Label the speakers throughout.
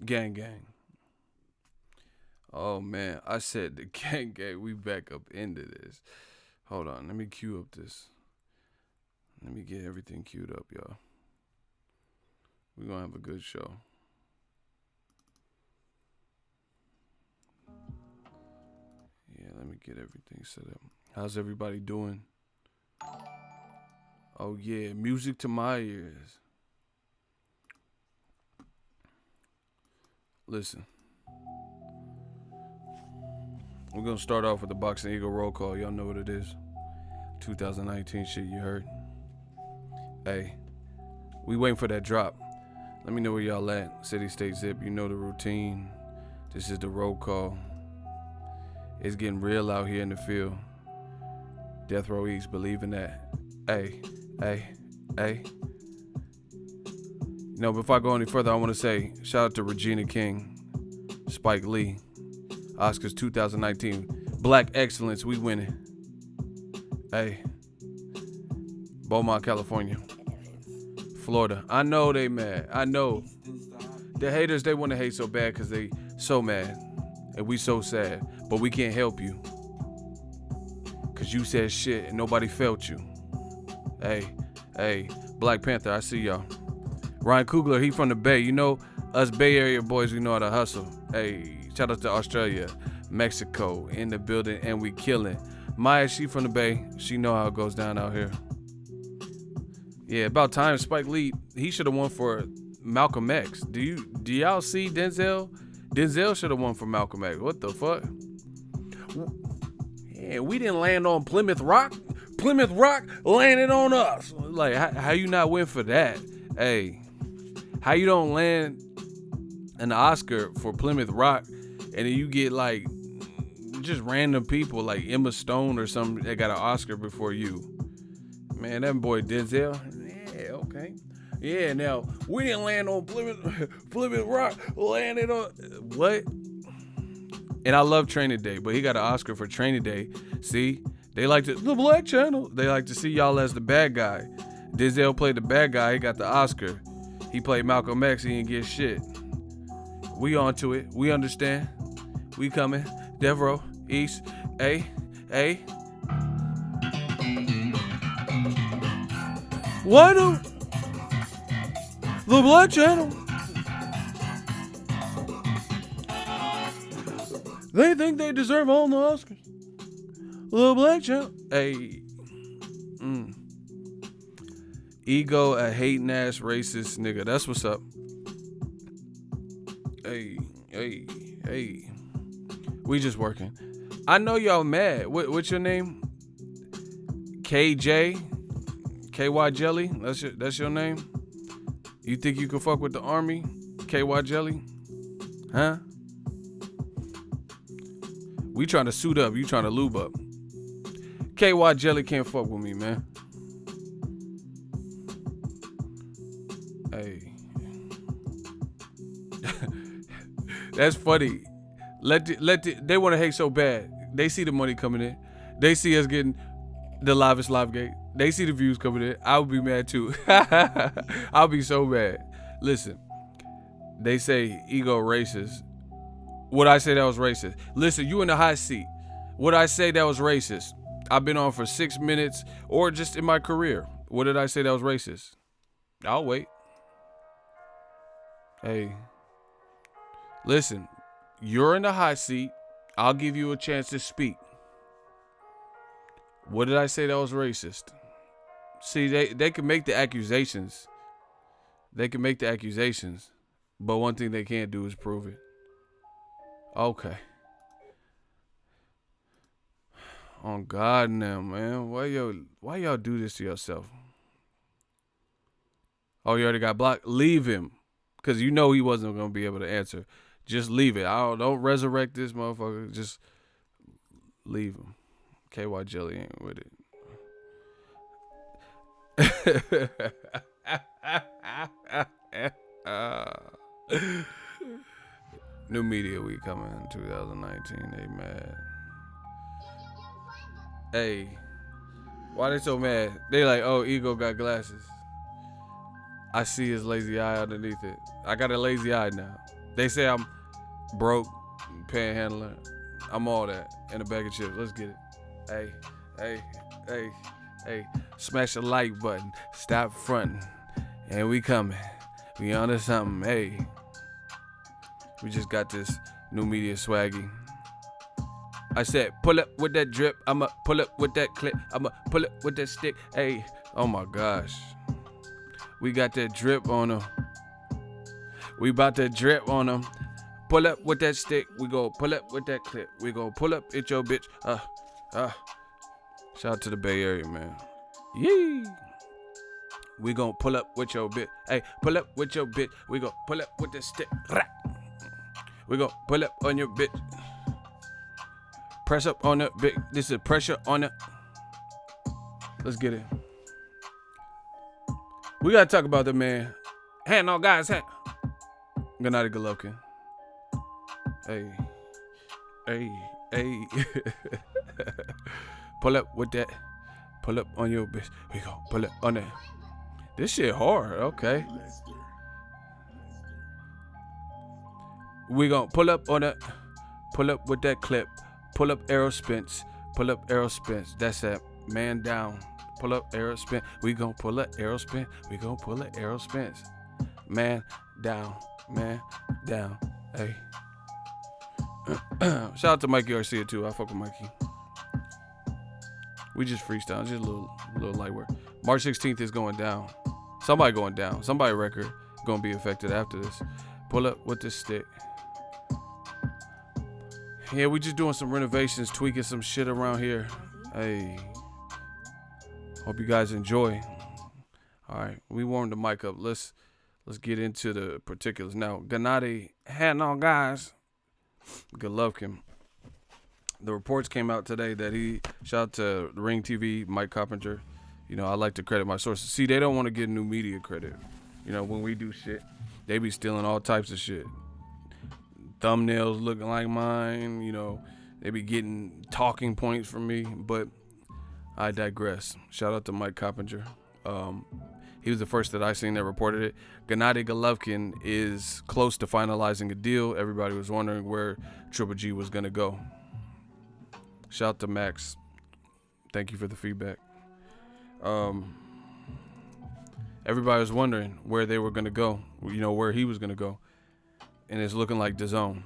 Speaker 1: Gang gang. Oh man, I said the gang gang. We back up into this. Hold on, let me cue up this. Let me get everything queued up, y'all. We're gonna have a good show. Yeah, let me get everything set up. How's everybody doing? Oh yeah, music to my ears. Listen. We're going to start off with the Boxingego roll call. Y'all know what it is. 2019 shit, you heard. Hey, we waiting for that drop. Let me know where y'all at. City, state, zip. You know the routine. This is the roll call. It's getting real out here in the field. Death Row East, believe in that. Hey. You know, before I go any further, I want to say shout out to Regina King, Spike Lee, Oscars 2019. Black excellence, we winning. Hey, Beaumont, California, Florida. I know they mad. I know. The haters, they want to hate so bad because they so mad. And we so sad. But we can't help you. Because you said shit and nobody felt you. Hey, Black Panther, I see y'all. Ryan Coogler, he from the Bay. You know, us Bay Area boys, we know how to hustle. Hey, shout out to Australia, Mexico, in the building, and we killing. Maya, she from the Bay. She know how it goes down out here. Yeah, about time Spike Lee, he should have won for Malcolm X. Do y'all see Denzel? Denzel should have won for Malcolm X. What the fuck? Yeah, we didn't land on Plymouth Rock. Plymouth Rock landed on us. Like, how you not win for that? Hey, how you don't land an Oscar for Plymouth Rock and then you get like just random people like Emma Stone or something that got an Oscar before you? Man, that boy Denzel. Yeah, okay. Yeah, now we didn't land on Plymouth Rock, landed on what? And I love Training Day, but he got an Oscar for Training Day. See, they like the Black Channel. They like to see y'all as the bad guy. Denzel played the bad guy. He got the Oscar. He played Malcolm X. He didn't get shit. We on to it. We understand. We coming. Devereaux, East. A. Why do the Black Channel? They think they deserve all the Oscars. The Black Channel. Hey. Ego, a hating ass racist nigga. That's what's up. Hey. We just working. I know y'all mad. What's your name? KJ? KY Jelly? That's your name? You think you can fuck with the army? KY Jelly? Huh? We trying to suit up. You trying to lube up. KY Jelly can't fuck with me, man. Hey. That's funny. They want to hate so bad. They see the money coming in. They see us getting the livest live gate. They see the views coming in. I would be mad too. I'll be so mad. Listen, they say ego racist. Would I say that was racist? Listen, you in the hot seat. Would I say that was racist? I've been on for 6 minutes or just in my career. What did I say that was racist? I'll wait. Hey, listen, you're in the hot seat. I'll give you a chance to speak. What did I say that was racist? See, they can make the accusations. They can make the accusations. But one thing they can't do is prove it. Okay. On God now, man. Why y'all do this to yourself? Oh, you already got blocked? Leave him. Because you know he wasn't going to be able to answer. Just leave it. Don't resurrect this motherfucker. Just leave him. KY Jelly ain't with it. New Media Week coming in 2019. They mad. Hey, why they so mad? They like, oh, Ego got glasses. I see his lazy eye underneath it. I got a lazy eye now. They say I'm broke, panhandler. I'm all that and a bag of chips. Let's get it. Hey. Smash the like button. Stop fronting. And we coming. We onto something. Hey. We just got this new media swaggy. I said, pull up with that drip. I'ma pull up with that clip. I'ma pull up with that stick. Hey. Oh my gosh. We got that drip on them. We about to drip on them. Pull up with that stick. We go pull up with that clip. We go pull up at your bitch. Shout out to the Bay Area, man. Yee. We gon' pull up with your bitch. Hey, pull up with your bitch. We gon' pull up with the stick. We gon' pull up on your bitch. Press up on the bitch. This is pressure on it. Let's get it. We gotta talk about the man. Hand on guys, hand. Gennady Golovkin. Hey. Pull up with that. Pull up on your bitch. We go pull up on that. This shit hard. Okay. We gon' pull up on that. Pull up with that clip. Pull up arrow spins. Pull up arrow spins. That's that. Man down. Pull up arrow spin. We gon' pull up arrow spin. We gon' pull up arrow spins. Man down. Man down. Hey. Shout out to Mikey Garcia too. I fuck with Mikey. We just freestyle, just a little light work. March 16th is going down. Somebody going down. Somebody record gonna be affected after this. Pull up with this stick. Yeah, we just doing some renovations, tweaking some shit around here. Hey, hope you guys enjoy. All right, we warmed the mic up. Let's get into the particulars now. Gennady, hand on guys. Golovkin. The reports came out today that he, shout out to Ring TV, Mike Coppinger. You know, I like to credit my sources. See, they don't want to get new media credit. You know, when we do shit, they be stealing all types of shit. Thumbnails looking like mine, you know, they be getting talking points from me, but I digress. Shout out to Mike Coppinger. He was the first that I seen that reported it. Gennady Golovkin is close to finalizing a deal. Everybody was wondering where Triple G was going to go. Shout out to Max. Thank you for the feedback. Everybody was wondering where they were going to go, you know, where he was going to go. And it's looking like Dazn.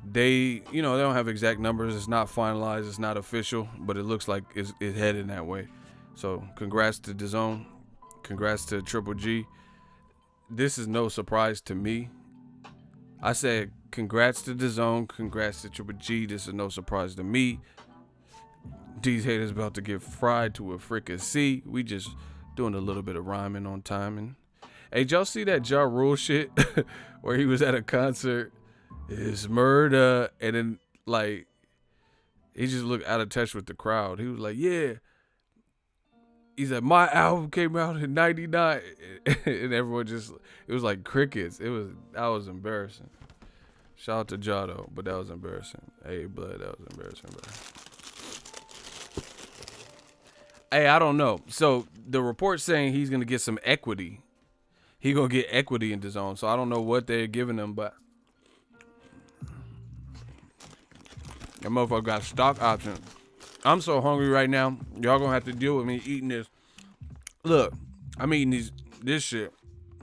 Speaker 1: They don't have exact numbers. It's not finalized. It's not official, but it looks like it's headed that way. So congrats to Dazn. Congrats to Triple G. This is no surprise to me. I said congrats to Dazn. Congrats to Triple G. This is no surprise to me. These haters about to get fried to a fricassee. We just doing a little bit of rhyming on timing. Hey, y'all see that Ja Rule shit where he was at a concert? It's murder. And then, like, he just looked out of touch with the crowd. He was like, yeah. He said, my album came out in 99. And everyone just, it was like crickets. That was embarrassing. Shout out to Ja, though, but that was embarrassing. Hey, blood, that was embarrassing, bro. Hey, I don't know. So, the report's saying he's going to get some equity. He gonna get equity in Dazn, so I don't know what they're giving him, but that motherfucker got stock options. I'm so hungry right now. Y'all gonna have to deal with me eating this. Look, I'm eating this shit.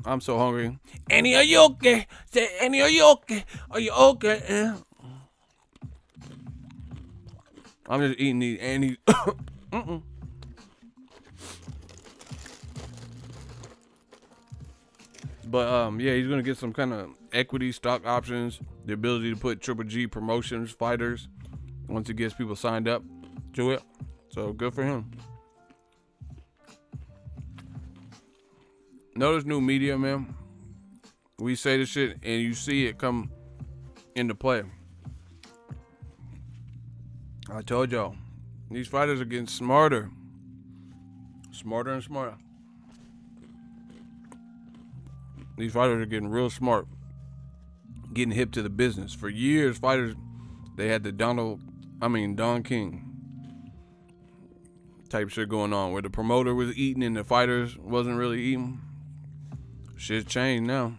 Speaker 1: I'm so hungry. Annie, are you okay? Say, Annie, are you okay? Are you okay? I'm just eating these Annie. But yeah, he's gonna get some kind of equity, stock options, the ability to put Triple G promotions, fighters, once he gets people signed up to it. So good for him. Notice new media, man. We say this shit and you see it come into play. I told y'all, these fighters are getting smarter. Smarter and smarter. These fighters are getting real smart, getting hip to the business. For years, fighters, they had the Don King type shit going on, where the promoter was eating and the fighters wasn't really eating. Shit's changed now.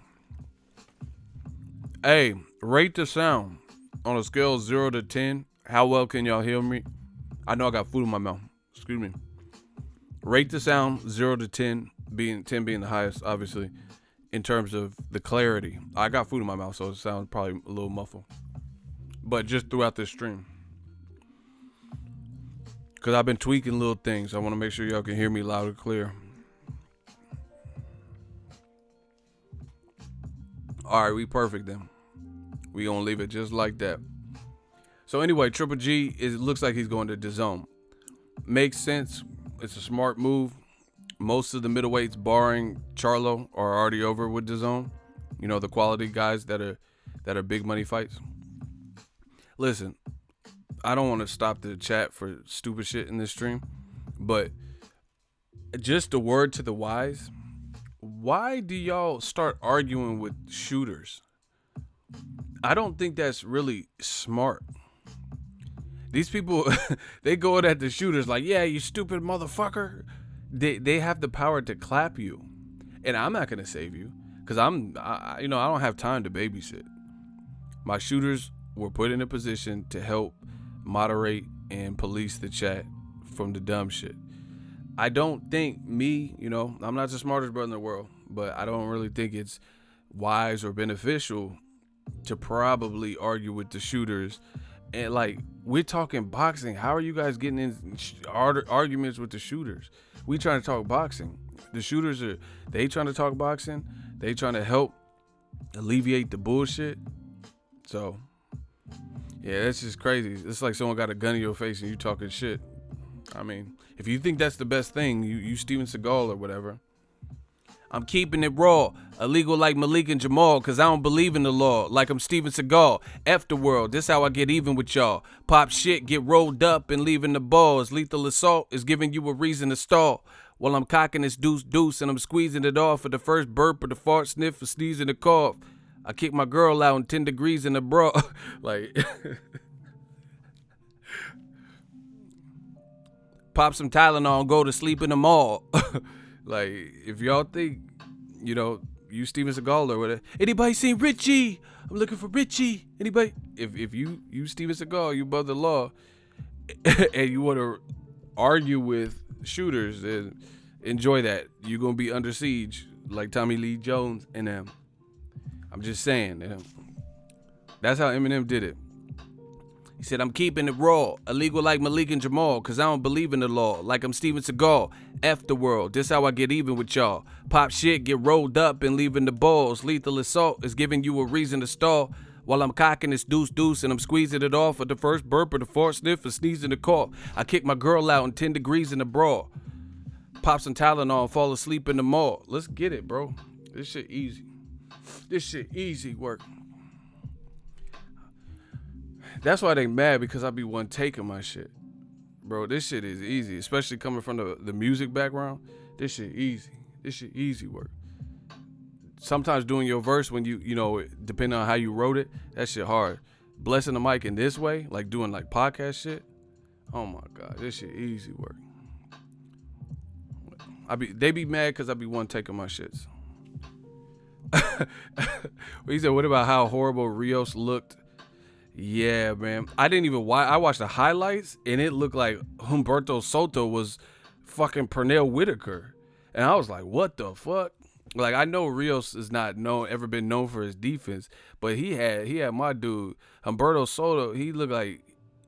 Speaker 1: Hey, rate the sound on a scale of 0 to 10. How well can y'all hear me? I know I got food in my mouth. Excuse me. Rate the sound 0 to 10, 10 being the highest, obviously, in terms of the clarity. I got food in my mouth, so it sounds probably a little muffled. But just throughout this stream. Because I've been tweaking little things. I want to make sure y'all can hear me loud and clear. All right, we perfect then. We gonna leave it just like that. So anyway, Triple G, it looks like he's going to Dazn. Makes sense. It's a smart move. Most of the middleweights, barring Charlo, are already over with Dazn. You know, the quality guys that are big money fights. Listen, I don't want to stop the chat for stupid shit in this stream, but just a word to the wise. Why do y'all start arguing with shooters? I don't think that's really smart. These people, they go at the shooters like, yeah, you stupid motherfucker. They have the power to clap you. And I'm not going to save you because I don't have time to babysit. My shooters were put in a position to help moderate and police the chat from the dumb shit. I don't think I'm not the smartest brother in the world, but I don't really think it's wise or beneficial to probably argue with the shooters. And like, we're talking boxing. How are you guys getting in arguments with the shooters? We trying to talk boxing. The shooters they trying to talk boxing. They trying to help alleviate the bullshit. So yeah, that's just crazy. It's like someone got a gun in your face and you talking shit. I mean, if you think that's the best thing, you Steven Seagal or whatever. I'm keeping it raw, illegal like Malik and Jamal, cause I don't believe in the law, like I'm Steven Seagal. F the world, this how I get even with y'all. Pop shit, get rolled up and leaving the balls. Lethal assault is giving you a reason to stall. While I'm cocking this deuce and I'm squeezing it off for the first burp or the fart sniff or sneezing the cough. I kick my girl out in 10 degrees in the bra. Like... Pop some Tylenol and go to sleep in the mall. Like, if y'all think, you Steven Seagal or whatever. Anybody seen Richie? I'm looking for Richie. Anybody? If you Steven Seagal, you above the law, and you want to argue with shooters, then enjoy that. You're going to be under siege like Tommy Lee Jones and them. I'm just saying. That's how Eminem did it. He said, I'm keeping it raw, illegal like Malik and Jamal, cause I don't believe in the law, like I'm Steven Seagal. F the world, this how I get even with y'all. Pop shit, get rolled up and leaving the balls. Lethal assault is giving you a reason to stall. While I'm cocking this deuce and I'm squeezing it off at the first burp or the fart sniff or sneezing the cough. I kick my girl out in 10 degrees in the bra. Pop some Tylenol and fall asleep in the mall. Let's get it, bro. This shit easy. This shit easy work. That's why they mad, because I be one taking my shit. Bro, this shit is easy, especially coming from the music background. This shit easy. This shit easy work. Sometimes doing your verse when you depending on how you wrote it, that shit hard. Blessing the mic in this way, like doing like podcast shit. Oh my God, this shit easy work. They be mad because I be one taking my shits. He said, what about how horrible Rios looked? Yeah, man. I didn't even watch. I watched the highlights, and it looked like Humberto Soto was fucking Pernell Whitaker. And I was like, what the fuck? Like, I know Rios is not ever been known for his defense, but he had my dude, Humberto Soto. He looked like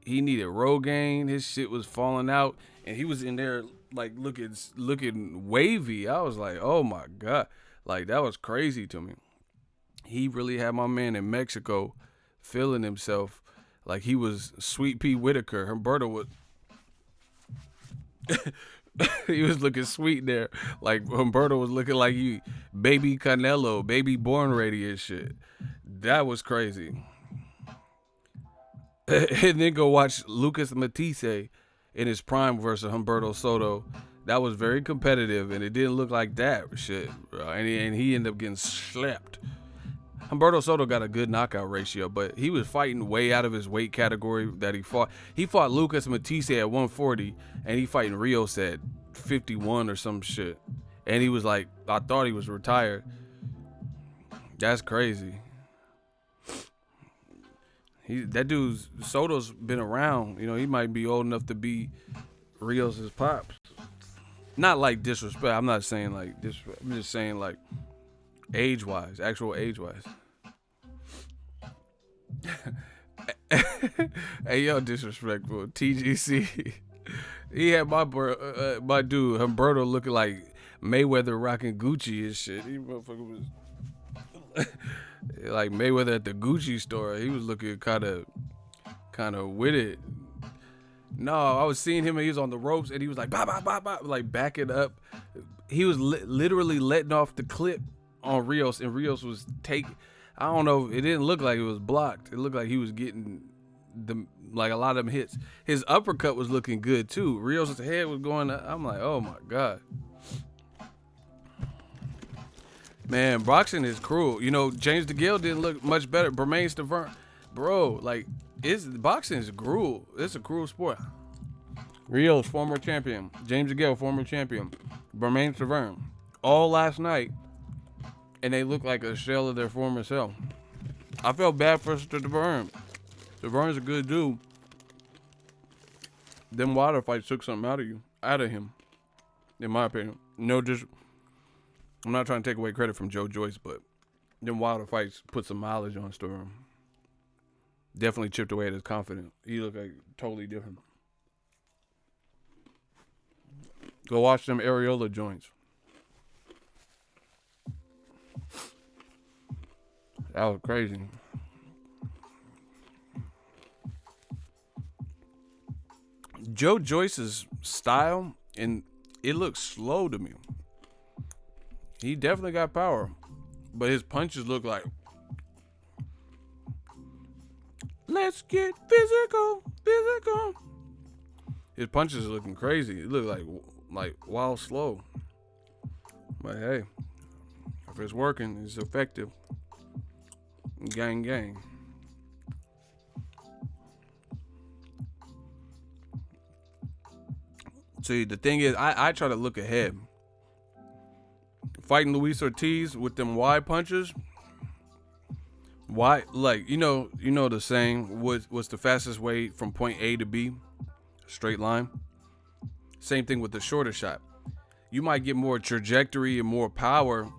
Speaker 1: he needed Rogaine. His shit was falling out, and he was in there like looking wavy. I was like, oh my God. Like, that was crazy to me. He really had my man in Mexico feeling himself like he was Sweet Pea Whitaker. Humberto was he was looking sweet there. Like Humberto was looking like he baby Canelo, baby Born Ready and shit. That was crazy. And then go watch Lucas Matthysse in his prime versus Humberto Soto. That was very competitive, and it didn't look like that shit, bro. And he ended up getting slapped. Humberto Soto got a good knockout ratio, but he was fighting way out of his weight category that he fought. He fought Lucas Matthysse at 140, and he fighting Rios at 51 or some shit. And he was like, I thought he was retired. That's crazy. That dude's Soto's been around. You know, he might be old enough to be Rios' pops. Not like disrespect. I'm not saying like disrespect. I'm just saying like age-wise, actual age-wise. Hey, yo, disrespectful. TGC. He had my dude Humberto looking like Mayweather rocking Gucci and shit. He motherfucker was like Mayweather at the Gucci store. He was looking kind of with it. No, I was seeing him and he was on the ropes and he was like bah, bah, bah, bah, like backing up. He was literally letting off the clip on Rios, and Rios was taking. I don't know. It didn't look like it was blocked. It looked like he was getting a lot of them hits. His uppercut was looking good too. Rios' head was going up. I'm like, oh my god. Man, boxing is cruel. You know, James DeGale didn't look much better. Bermain Stavern, bro, like, boxing is cruel. It's a cruel sport. Rios, former champion. James DeGale, former champion. Bermain Stavern, all last night, and they look like a shell of their former self. I felt bad for Stavern. Stavern's a good dude. Them water fights took something out of him, in my opinion. I'm not trying to take away credit from Joyce, but them Wilder fights put some mileage on Storm. Definitely chipped away at his confidence. He looked like totally different. Go watch them areola joints. That was crazy. Joyce's style, and it looks slow to me. He definitely got power, but his punches look like, let's get physical. His punches are looking crazy. It look like wild slow. But hey, if it's working, it's effective. Gang. See, the thing is, I try to look ahead. Fighting Luis Ortiz with them wide punches. Why, like, you know the saying, what's the fastest way from point A to B? Straight line. Same thing with the shorter shot. You might get more trajectory and more power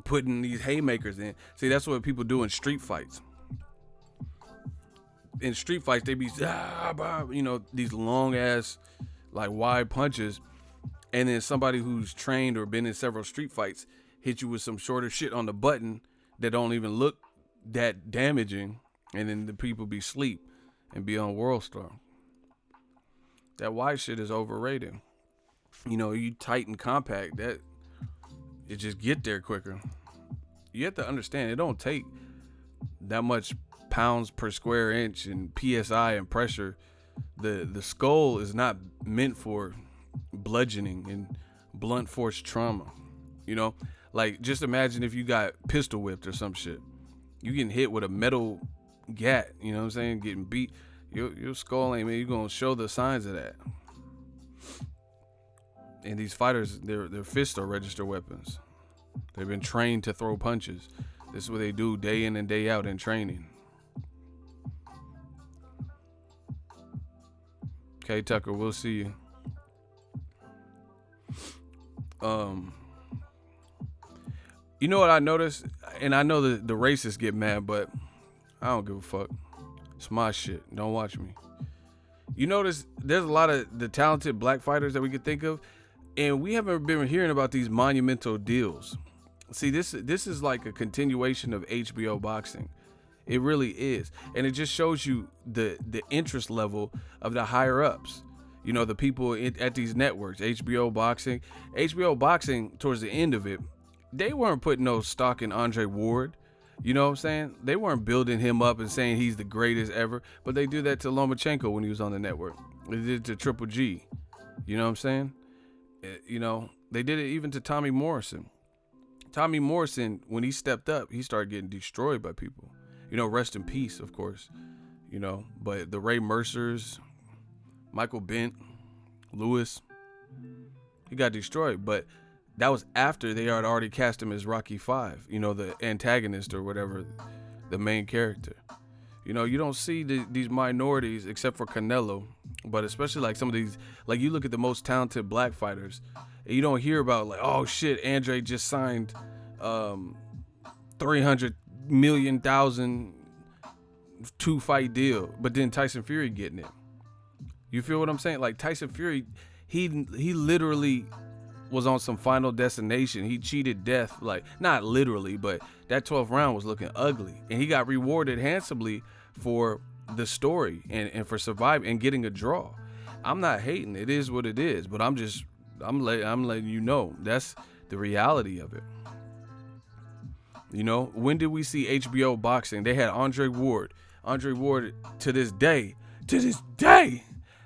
Speaker 1: putting these haymakers in. See, that's what people do in street fights. In street fights, they be, these long ass, like, wide punches. And then somebody who's trained or been in several street fights hit you with some shorter shit on the button that don't even look that damaging. And then the people be sleep and be on World Star. That wide shit is overrated. You know, you tight and compact, that it just get there quicker. You have to understand, it don't take that much pounds per square inch and PSI and pressure. The skull is not meant for bludgeoning and blunt force trauma. You know, like, just imagine if you got pistol whipped or some shit. You getting hit with a metal gat, you know what I'm saying? Getting beat. Your skull ain't, man, you're gonna show the signs of that. And these fighters, their fists are registered weapons. They've been trained to throw punches. This is what they do day in and day out in training. Okay, Tucker, we'll see you. You know what I noticed? And I know the racists get mad, but I don't give a fuck. It's my shit. Don't watch me. You notice there's a lot of the talented black fighters that we could think of, and we haven't been hearing about these monumental deals. See, this is like a continuation of HBO Boxing. It really is. And it just shows you the interest level of the higher ups. You know, the people at these networks, HBO Boxing. HBO Boxing, towards the end of it, they weren't putting no stock in Andre Ward. You know what I'm saying? They weren't building him up and saying he's the greatest ever. But they did that to Lomachenko when he was on the network. They did it to Triple G. You know what I'm saying? You know, they did it even to Tommy Morrison. Tommy Morrison, when he stepped up, he started getting destroyed by people. You know, rest in peace, of course. You know, but the Ray Mercers, Michael Bent, Lewis, he got destroyed. But that was after they had already cast him as Rocky V, you know, the antagonist or whatever, the main character. You know, you don't see these minorities except for Canelo, but especially like some of these, like you look at the most talented black fighters, and you don't hear about like, oh shit, Andrade just signed 300 million thousand 2-fight deal, but then Tyson Fury getting it. You feel what I'm saying? Like Tyson Fury, he literally was on some Final Destination. He cheated death, like not literally, but that 12th round was looking ugly, and he got rewarded handsomely for the story and for surviving and getting a draw. I'm not hating. It is what it is, but I'm letting you know that's the reality of it. You know, when did we see HBO Boxing? They had Andre Ward. Andre Ward to this day,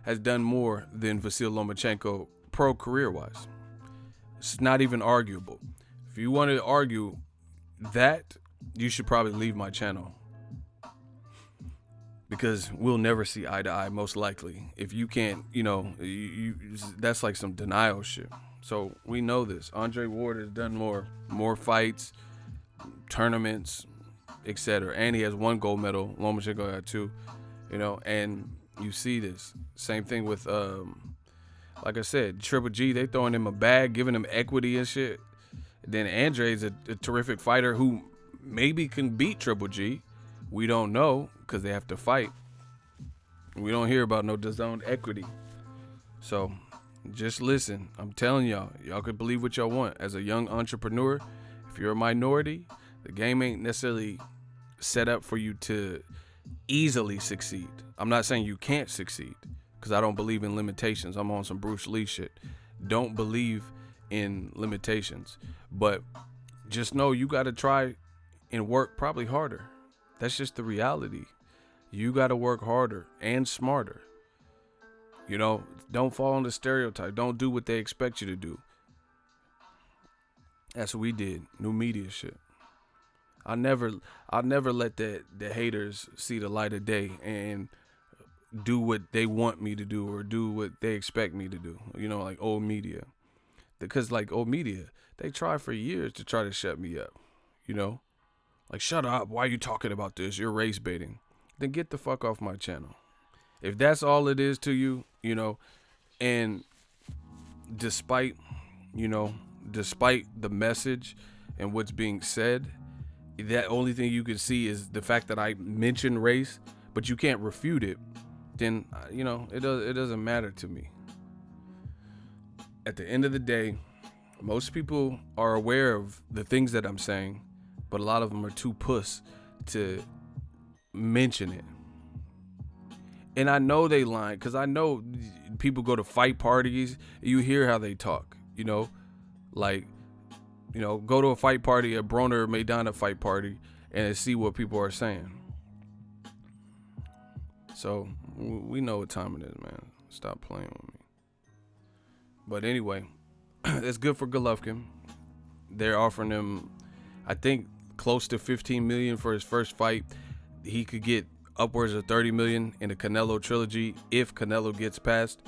Speaker 1: has done more than Vasyl Lomachenko pro career-wise. It's not even arguable. If you want to argue that, you should probably leave my channel, because we'll never see eye to eye, most likely. If you can't, you know, that's like some denial shit. So we know this. Andre Ward has done more fights, tournaments, etc. And he has 1 gold medal. Lomachenko had 2, you know, and you see this. Same thing with, like I said, Triple G, they throwing him a bag, giving him equity and shit. Then Andrade's a terrific fighter who maybe can beat Triple G. We don't know, because they have to fight. We don't hear about no Dazn equity. So just listen. I'm telling y'all could believe what y'all want. As a young entrepreneur, if you're a minority, the game ain't necessarily set up for you to easily succeed. I'm not saying you can't succeed, because I don't believe in limitations. I'm on some Bruce Lee shit. Don't believe in limitations. But just know you got to try and work probably harder. That's just the reality. You got to work harder and smarter. You know, don't fall into stereotype. Don't do what they expect you to do. That's what we did. New media shit. I'll never let the haters see the light of day and do what they want me to do or do what they expect me to do. You know, like old media. Because like old media, they try for years to try to shut me up. You know? Like, shut up. Why are you talking about this? You're race baiting. Then get the fuck off my channel. If that's all it is to you, you know, and despite the message and what's being said, that only thing you can see is the fact that I mention race, but you can't refute it, then, you know, it doesn't matter to me. At the end of the day, most people are aware of the things that I'm saying, but a lot of them are too puss to mention it. And I know they lying, because I know people go to fight parties, you hear how they talk, you know, like, you know, go to a fight party, a Broner Maidana fight party, and see what people are saying. So we know what time it is, man. Stop playing with me. But anyway, it's good for Golovkin. They're offering him, I think, close to $15 million for his first fight. He could get upwards of $30 million in the Canelo trilogy if Canelo gets past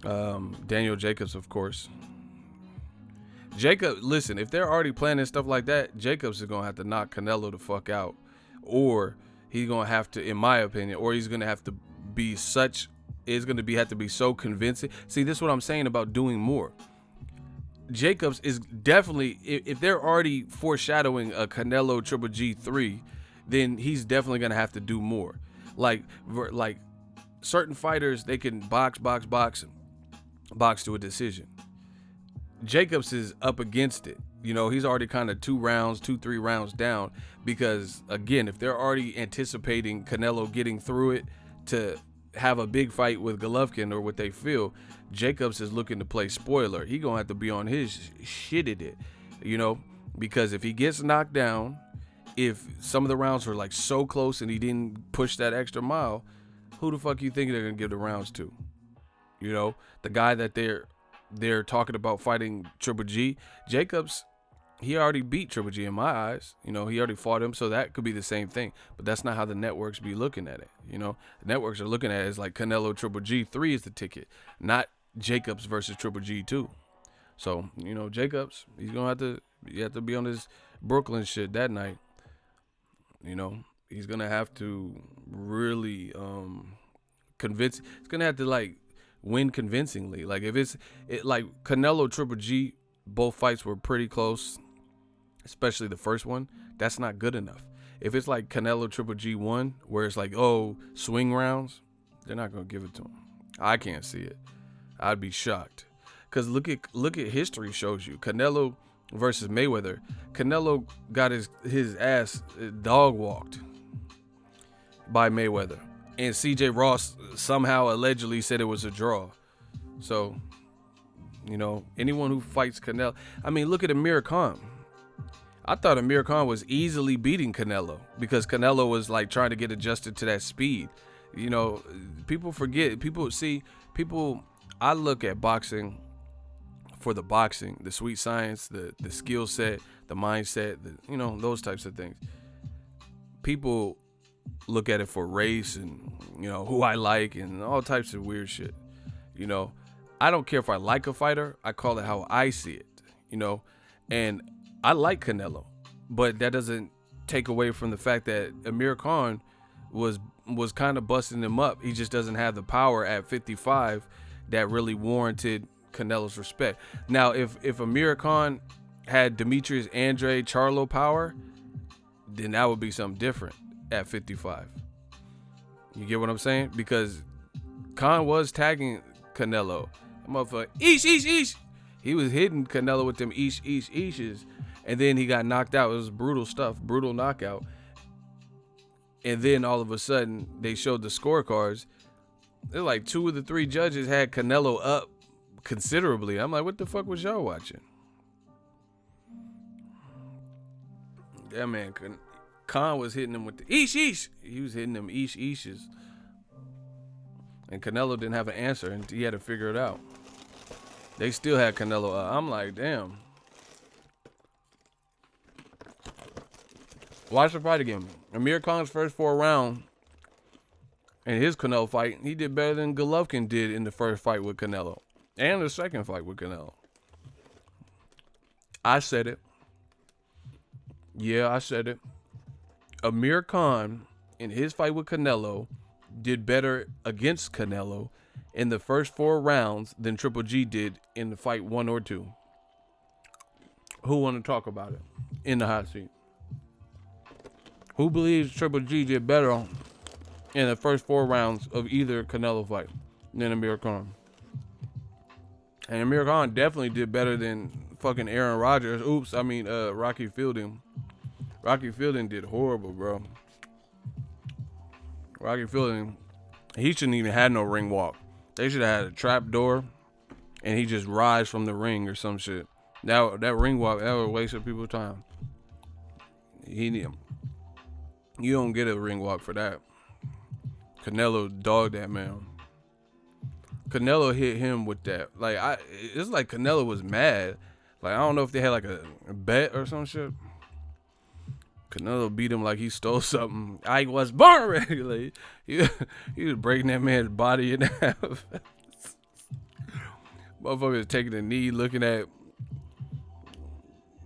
Speaker 1: Daniel Jacobs, of course. Listen, if they're already planning stuff like that, Jacobs is gonna have to knock Canelo the fuck out, or he's gonna have to, in my opinion, or he's gonna have to be such. It's gonna have to be so convincing. See, this is what I'm saying about doing more. Jacobs is definitely, if they're already foreshadowing a Canelo Triple G 3, then he's definitely gonna have to do more. Like certain fighters, they can box to a decision. Jacobs is up against it. You know, he's already kind of 3 rounds down, because again, if they're already anticipating Canelo getting through it to have a big fight with Golovkin, or what they feel, Jacobs is looking to play spoiler. He gonna have to be on his shit at it, you know, because if he gets knocked down, if some of the rounds were like so close and he didn't push that extra mile, who the fuck you think they're gonna give the rounds to? You know, the guy that they're talking about fighting Triple G, Jacobs, he already beat Triple G in my eyes. You know, he already fought him, so that could be the same thing. But that's not how the networks be looking at it. You know, the networks are looking at it as like Canelo Triple G 3 is the ticket, not Jacobs versus Triple G 2. So, you know, Jacobs, you have to be on his Brooklyn shit that night. You know, He's gonna have to really convince. He's gonna have to like win convincingly. Like if like Canelo Triple G, both fights were pretty close, especially the first one. That's not good enough. If it's like Canelo Triple G1, where it's like, oh, swing rounds, they're not gonna give it to him. I can't see it. I'd be shocked. Cause look at history shows you Canelo versus Mayweather. Canelo got his ass dog walked by Mayweather, and CJ Ross somehow allegedly said it was a draw. So, you know, anyone who fights Canelo, I mean, look at Amir Khan. I thought Amir Khan was easily beating Canelo because Canelo was like trying to get adjusted to that speed. You know, people forget. I look at boxing for the boxing, the sweet science, the skill set, the mindset, you know, those types of things. People look at it for race and, you know, who I like and all types of weird shit. You know, I don't care if I like a fighter. I call it how I see it, you know, and I like Canelo, but that doesn't take away from the fact that Amir Khan was kind of busting him up. He just doesn't have the power at 55 that really warranted Canelo's respect. Now, if Amir Khan had Demetrius Andrade Charlo power, then that would be something different at 55. You get what I'm saying? Because Khan was tagging Canelo. That motherfucker, eesh. He was hitting Canelo with them eesh. And then he got knocked out. It was brutal stuff, brutal knockout. And then all of a sudden, they showed the scorecards. There's like 2 of the 3 judges had Canelo up considerably. I'm like, what the fuck was y'all watching? Yeah, man. Khan was hitting him with the eesh. He was hitting them eeshes. And Canelo didn't have an answer, and he had to figure it out. They still had Canelo up. I'm like, damn. Watch the fight again. Amir Khan's first 4 rounds in his Canelo fight, he did better than Golovkin did in the first fight with Canelo. And the second fight with Canelo. I said it. Yeah, I said it. Amir Khan, in his fight with Canelo, did better against Canelo in the first 4 rounds than Triple G did in the fight 1 or 2. Who want to talk about it in the hot seat? Who believes Triple G did better in the first 4 rounds of either Canelo fight than Amir Khan? And Amir Khan definitely did better than fucking Aaron Rodgers. Rocky Fielding. Rocky Fielding did horrible, bro. Rocky Fielding, he shouldn't even have no ring walk. They should have had a trap door, and he just rise from the ring or some shit. That ring walk, that would waste people's time. You don't get a ring walk for that. Canelo dogged that man. Canelo hit him with that. It's like Canelo was mad. Like, I don't know if they had like a bet or some shit. Canelo beat him like he stole something. I was born ready. Like, he was breaking that man's body in half. Motherfucker was taking a knee, looking at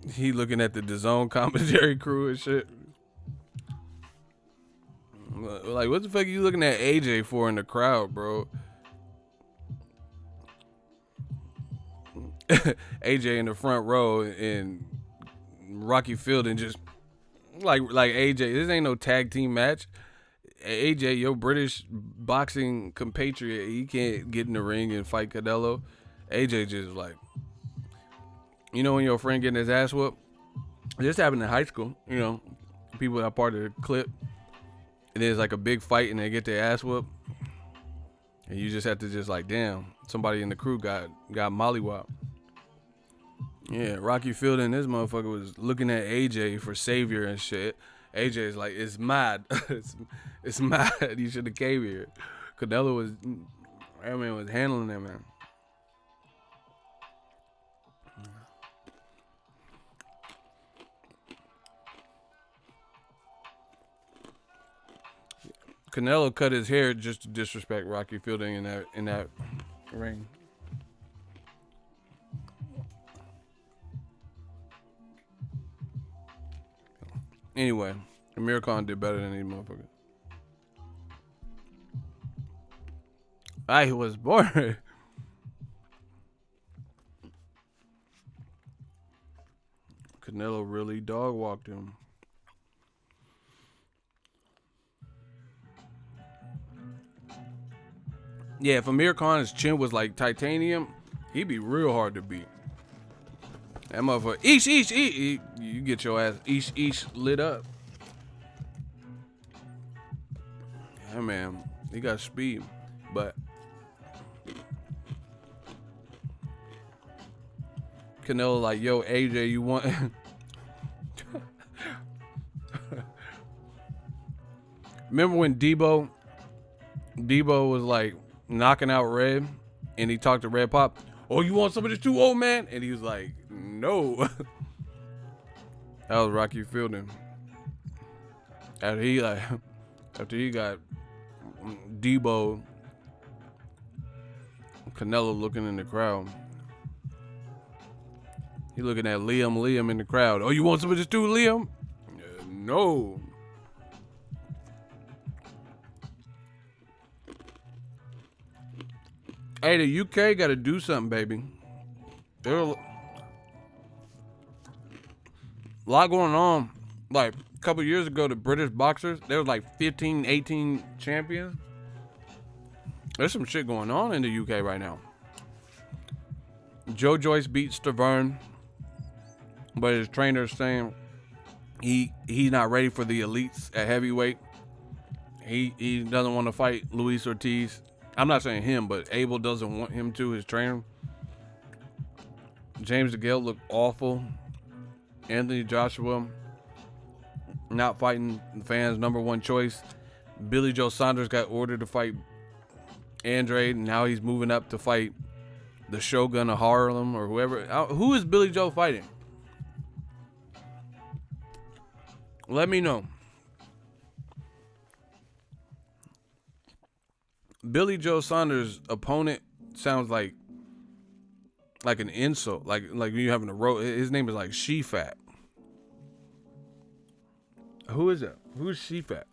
Speaker 1: the Dazn commentary crew and shit. Like, what the fuck are you looking at AJ for in the crowd, bro? AJ in the front row and Rocky Fielding just like AJ. This ain't no tag team match. AJ, your British boxing compatriot, he can't get in the ring and fight Canelo. AJ just like, you know when your friend getting his ass whooped? This happened in high school. You know, people that are part of the clip. And there's like a big fight and they get their ass whooped. And you just have to just like, damn, somebody in the crew got mollywopped. Yeah, Rocky Fielding, this motherfucker was looking at AJ for savior and shit. AJ's like, it's mad. it's mad. You should have came here. That man was handling that man. Canelo cut his hair just to disrespect Rocky Fielding in that ring. Anyway, Amir Khan did better than these motherfuckers. I was born. Canelo really dog walked him. Yeah, if Amir Khan's chin was like titanium, he'd be real hard to beat. That motherfucker, eesh, you get your ass eesh lit up. Yeah, man, he got speed, but Canelo like, yo, AJ, you want? Remember when Debo was like knocking out Red, and he talked to Red Pop. Oh, you want some of this too, old man? And he was like, no. That was Rocky Fielding. After he got Debo, Canelo looking in the crowd. He looking at Liam in the crowd. Oh, you want some of this too, Liam? No. Hey, the UK got to do something, baby. There's a lot going on. Like, a couple years ago, the British boxers, there was like 15, 18 champions. There's some shit going on in the UK right now. Joyce beat Stavern, but his trainer's saying he's not ready for the elites at heavyweight. He doesn't want to fight Luis Ortiz. I'm not saying him, but Abel doesn't want him to, his trainer. James DeGale looked awful. Anthony Joshua not fighting the fans' number one choice. Billy Joe Saunders got ordered to fight Andrade, and now he's moving up to fight the Shogun of Harlem or whoever. Who is Billy Joe fighting? Let me know. Billy Joe Saunders' opponent sounds like an insult, like you having a road. His name is like She-Fat. Who is that? Who's She-Fat?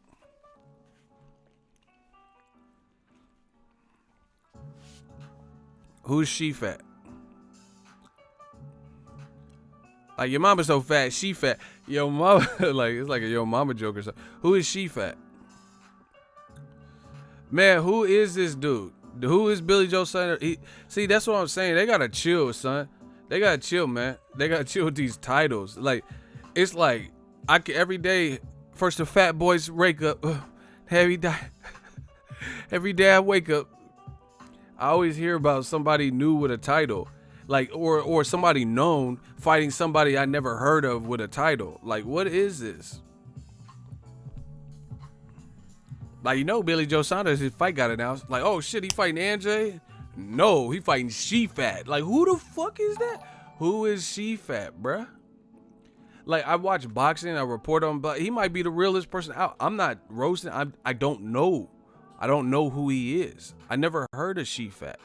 Speaker 1: Who's She-Fat? Like, your mama's so fat, she fat. Yo mama, like, it's like a yo mama joke or something. Who is She-Fat? Man, who is this dude? Who is Billy Joe Saunders? See, that's what I'm saying. They gotta chill, son. They gotta chill, man. They gotta chill with these titles. Like, it's like every day. First, the fat boys wake up. Every day I wake up, I always hear about somebody new with a title, like or somebody known fighting somebody I never heard of with a title. Like, what is this? Like, you know, Billy Joe Saunders, his fight got announced. Like, oh shit, he fighting Andrade? No, he fighting She-Fat. Like, who the fuck is that? Who is She-Fat, bruh? Like, I watch boxing, I report on, but he might be the realest person out. I'm not roasting. I don't know. I don't know who he is. I never heard of She-Fat.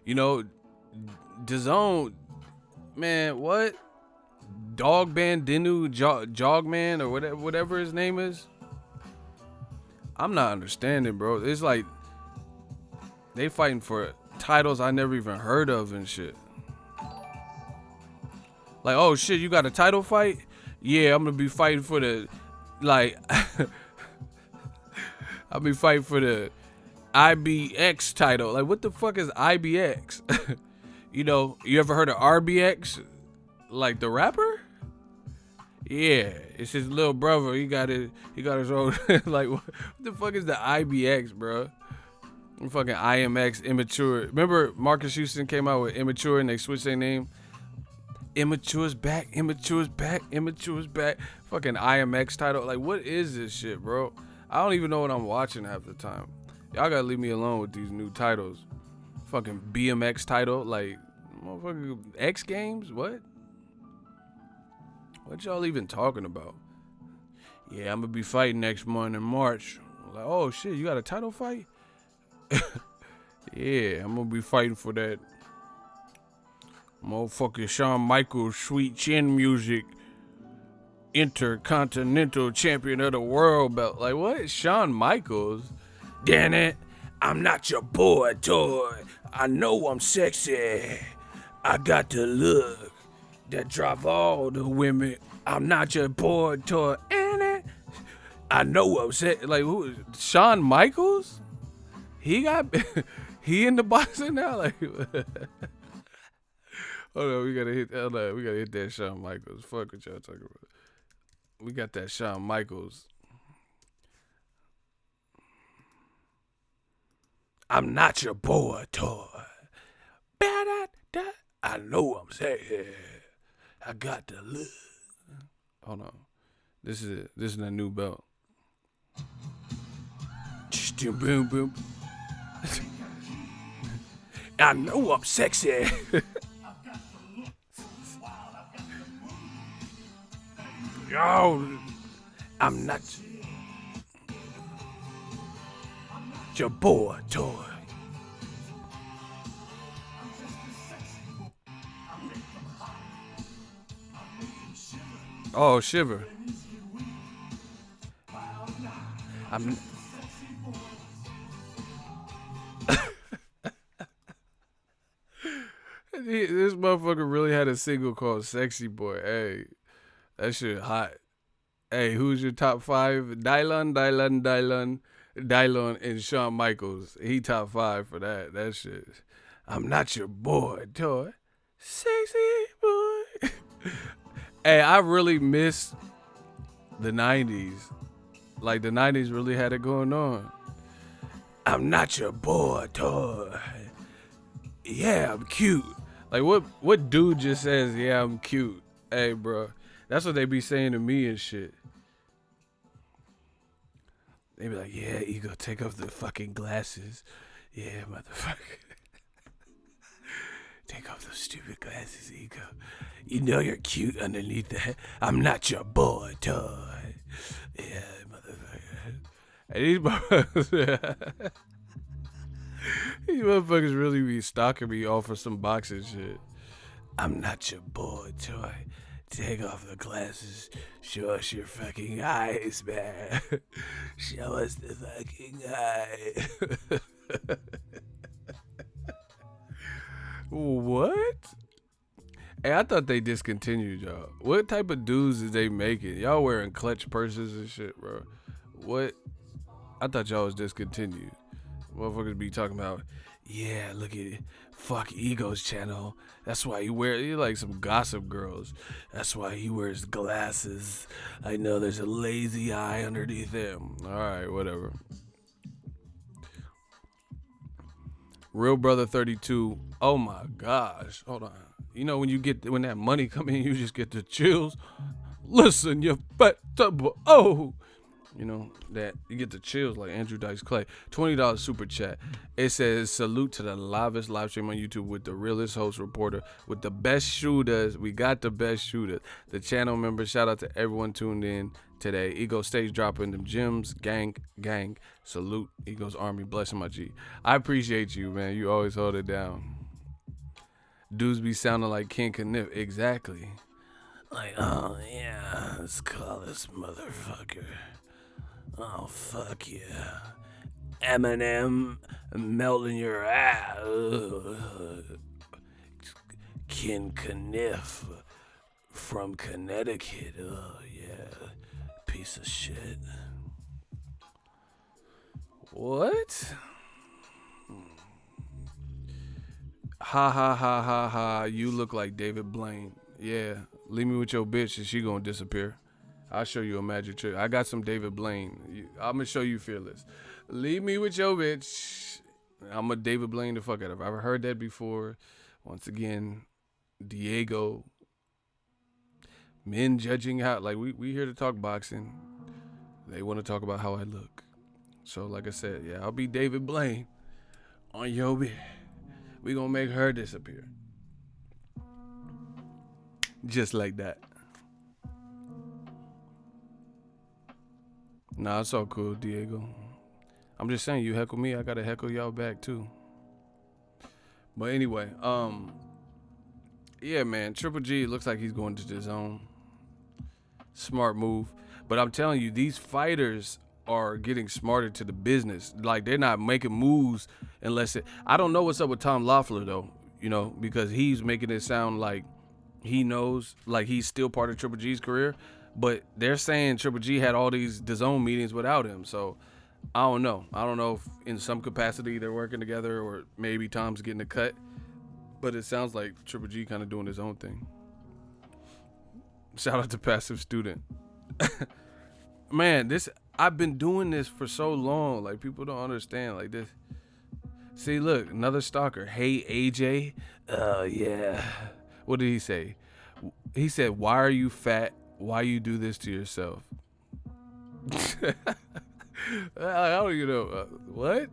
Speaker 1: You know, Dazn, man, what? Dog Bandinu Jogman or whatever his name is. I'm not understanding, bro. It's like they fighting for titles I never even heard of and shit. Like, oh shit, you got a title fight? Yeah, I'm gonna be fighting for the, like, I'll be fighting for the IBX title. Like, what the fuck is IBX? You know, you ever heard of RBX? Like the rapper? Yeah, it's his little brother. He got his own. Like, what the fuck is the IBX, bro? Fucking IMX, immature. Remember Marcus Houston came out with immature and they switched their name? Immature's back, immature's back, immature's back. Fucking IMX title. Like, what is this shit, bro? I don't even know what I'm watching half the time. Y'all gotta leave me alone with these new titles. Fucking BMX title. Like, motherfucking X Games? What? What y'all even talking about? Yeah, I'm gonna be fighting next month in March. Like, oh shit, you got a title fight? Yeah, I'm gonna be fighting for that motherfucking Shawn Michaels sweet chin music Intercontinental Champion of the World belt. Like, what? Shawn Michaels? Damn it. I'm not your boy toy. I know I'm sexy. I got the look that drive all the women. I'm not your boy toy. I know I'm sexy. Like, who? Shawn Michaels? He got... he in the boxing now? Like... Hold on, we gotta hit that Shawn Michaels. Fuck what y'all talking about. We got that Shawn Michaels. I'm not your boy toy. I know I'm sexy. I got the look. Hold on. This is it. This is the new belt. Boom boom. I know I'm sexy. Yo, I'm not your boy toy. Oh, shiver. This motherfucker really had a single called Sexy Boy. Hey, that shit hot. Hey, who's your top 5? Dazn, and Shawn Michaels. He top 5 for that. That shit. I'm not your boy, toy. Sexy boy. Hey, I really miss the 90s. Like, the 90s really had it going on. I'm not your boy, toy. Yeah, I'm cute. Like, what dude just says, yeah, I'm cute? Hey, bro. That's what they be saying to me and shit. They be like, yeah, Ego, take off the fucking glasses. Yeah, motherfucker. Take off those stupid glasses, Ego. You know you're cute underneath that. I'm not your boy, toy. Yeah, motherfucker. And these motherfuckers really be stalking me off of some boxing shit. I'm not your boy, toy. Take off the glasses. Show us your fucking eyes, man. Show us the fucking eye. What? Hey, I thought they discontinued y'all. What type of dudes is they making? Y'all wearing clutch purses and shit, bro. What? I thought y'all was discontinued. Motherfuckers be talking about, yeah, look at it. Fuck Ego's channel. That's why you like some gossip girls. That's why he wears glasses. I know there's a lazy eye underneath him. Alright, whatever. Real Brother 32. Oh my gosh. Hold on. You know when that money come in, you just get the chills. Listen, you fat double. Oh. You know, that you get the chills like Andrew Dice Clay. $20 super chat. It says, salute to the livest live stream on YouTube with the realest host reporter with the best shooters. We got the best shooters. The channel members, shout out to everyone tuned in today. Ego stage dropping them gems. Gang. Salute. Ego's army. Blessing my G. I appreciate you, man. You always hold it down. Dudes be sounding like King Kniff. Exactly. Like, oh yeah, let's call this motherfucker. Oh, fuck yeah. Eminem melting your ass. Ken Kniff from Connecticut. Oh, yeah. Piece of shit. What? Ha. You look like David Blaine. Yeah. Leave me with your bitch and she gonna disappear. I'll show you a magic trick. I got some David Blaine. I'm going to show you Fearless. Leave me with your bitch. I'm a David Blaine the fuck out of her. I've heard that before. Once again, Diego. Men judging how, like, we here to talk boxing. They want to talk about how I look. So, like I said, yeah, I'll be David Blaine on your bitch. We going to make her disappear. Just like that. Nah, it's all cool, Diego. I'm just saying, you heckle me, I gotta heckle y'all back too. But anyway, yeah, man, Triple G looks like he's going to Dazn. Smart move. But I'm telling you, these fighters are getting smarter to the business. Like, they're not making moves unless I don't know what's up with Tom Loeffler though, because he's making it sound like he knows, like he's still part of Triple G's career, but they're saying Triple G had all these DAZN meetings without him. So I don't know. I don't know if in some capacity they're working together or maybe Tom's getting a cut, but it sounds like Triple G kind of doing his own thing. Shout out to Passive Student. Man, I've been doing this for so long. Like, people don't understand. Like, this. See, look, another stalker. Hey, AJ. Yeah. What did he say? He said, "Why are you fat? Why you do this to yourself?" I don't even know. What?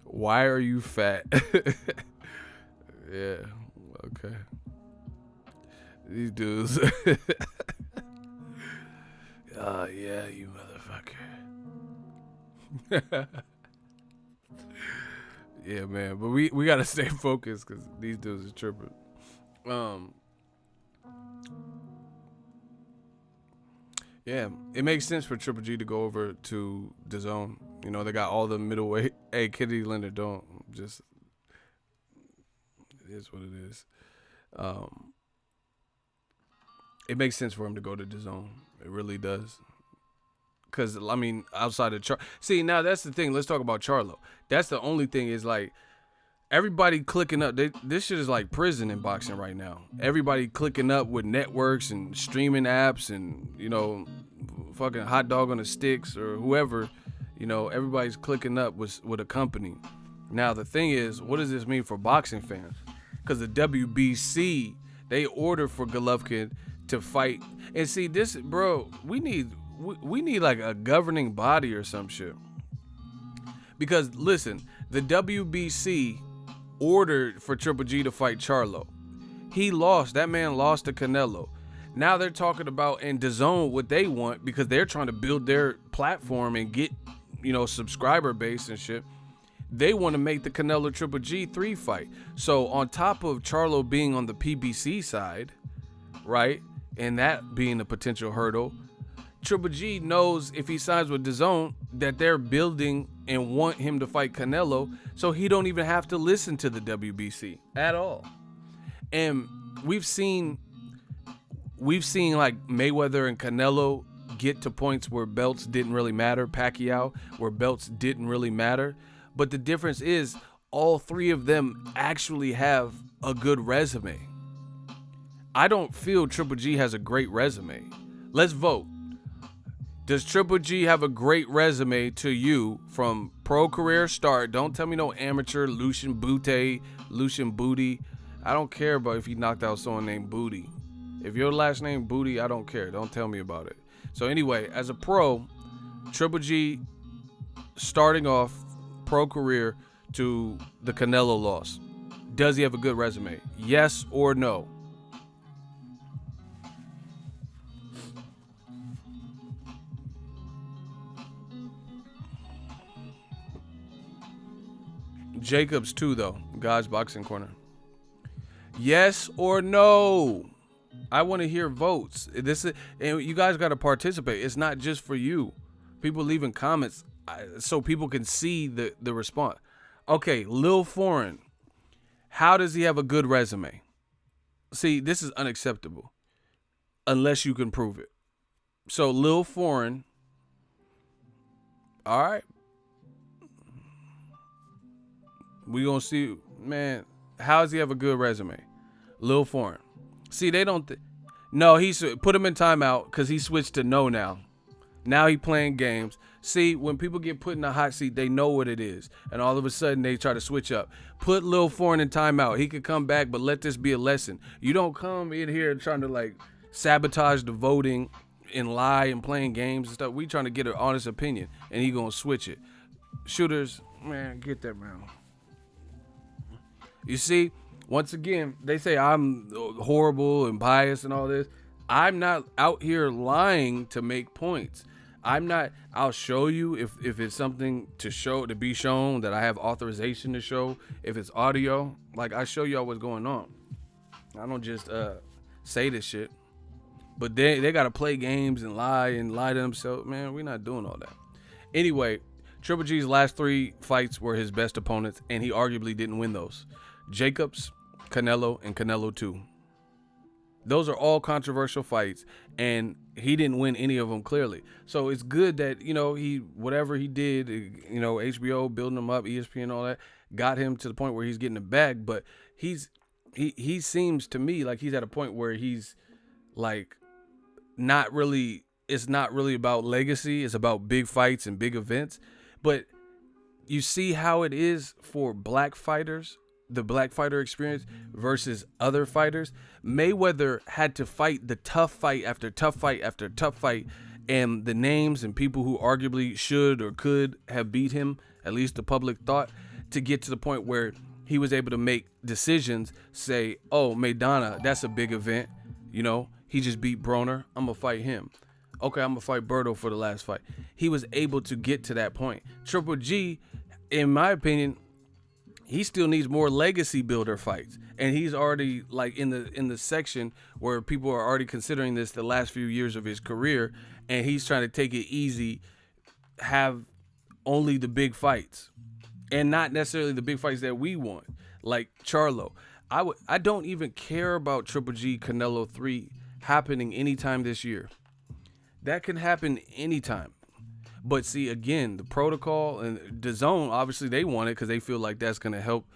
Speaker 1: Why are you fat? Yeah. Okay. These dudes. Yeah, you motherfucker. Yeah, man. But we gotta stay focused because these dudes are tripping. Yeah, it makes sense for Triple G to go over to DAZN. They got all the middleweight. Hey, Kennedy Leonard, don't just. It is what it is. It makes sense for him to go to DAZN. It really does. Because, I mean, outside of see, now that's the thing. Let's talk about Charlo. That's the only thing is, like, everybody clicking up. This shit is like prison in boxing right now. Everybody clicking up with networks and streaming apps and, fucking hot dog on the sticks or whoever. Everybody's clicking up with a company. Now, the thing is, what does this mean for boxing fans? Because the WBC, they ordered for Golovkin to fight. And see, this, bro, we need like a governing body or some shit. Because, listen, the WBC ordered for Triple G to fight Charlo. He lost. That man lost to Canelo. Now they're talking about in DAZN what they want because they're trying to build their platform and get, subscriber base and shit. They want to make the Canelo Triple G 3 fight. So on top of Charlo being on the PBC side, right, and that being a potential hurdle, Triple G knows if he signs with DAZN that they're building and want him to fight Canelo, so he don't even have to listen to the WBC at all. And we've seen like Mayweather and Canelo get to points where belts didn't really matter, Pacquiao, where belts didn't really matter. But the difference is all three of them actually have a good resume. I don't feel Triple G has a great resume. Let's vote. Does Triple G have a great resume to you from pro career start? Don't tell me no amateur Lucian Bute, Lucian Booty. I don't care about if he knocked out someone named Booty. If your last name Booty, I don't care. Don't tell me about it. So anyway, as a pro, Triple G starting off pro career to the Canelo loss. Does he have a good resume? Yes or no? Jacobs too, though. God's Boxing Corner. Yes or no? I want to hear votes. And you guys got to participate. It's not just for you. People leaving comments so people can see the response. Okay, Lil Foreign. How does he have a good resume? See, this is unacceptable unless you can prove it. So Lil Foreign. All right. We gonna see, man. How does he have a good resume? Lil Foreign. See, they don't. No, he's put him in timeout because he switched to no now. Now he playing games. See, when people get put in the hot seat, they know what it is, and all of a sudden they try to switch up. Put Lil Foreign in timeout. He could come back, but let this be a lesson. You don't come in here trying to like sabotage the voting and lie and playing games and stuff. We trying to get an honest opinion, and he gonna switch it. Shooters, man, get that man. You see, once again, they say I'm horrible and biased and all this. I'm not out here lying to make points. I'm not. I'll show you if it's something to be shown that I have authorization to show. If it's audio, like I show y'all what's going on. I don't just say this shit. But they got to play games and lie to themselves. Man, we're not doing all that. Anyway, Triple G's last 3 fights were his best opponents, and he arguably didn't win those. Jacobs, Canelo, and Canelo 2. Those are all controversial fights, and he didn't win any of them clearly. So it's good that, whatever he did, HBO building him up, ESPN, all that, got him to the point where he's getting a bag. But he seems to me like he's at a point where he's like it's not really about legacy. It's about big fights and big events. But you see how it is for black fighters, the black fighter experience versus other fighters. Mayweather had to fight the tough fight after tough fight after tough fight, and the names and people who arguably should or could have beat him, at least the public thought, to get to the point where he was able to make decisions, say, oh, Maidana, that's a big event. He just beat Broner. I'm going to fight him. Okay, I'm going to fight Berto for the last fight. He was able to get to that point. Triple G, in my opinion, he still needs more legacy builder fights. And he's already like in the section where people are already considering this the last few years of his career. And he's trying to take it easy, have only the big fights. And not necessarily the big fights that we want, like Charlo. I don't even care about Triple G Canelo 3 happening anytime this year. That can happen anytime. But see, again, the protocol and Dazn, obviously they want it because they feel like that's going to help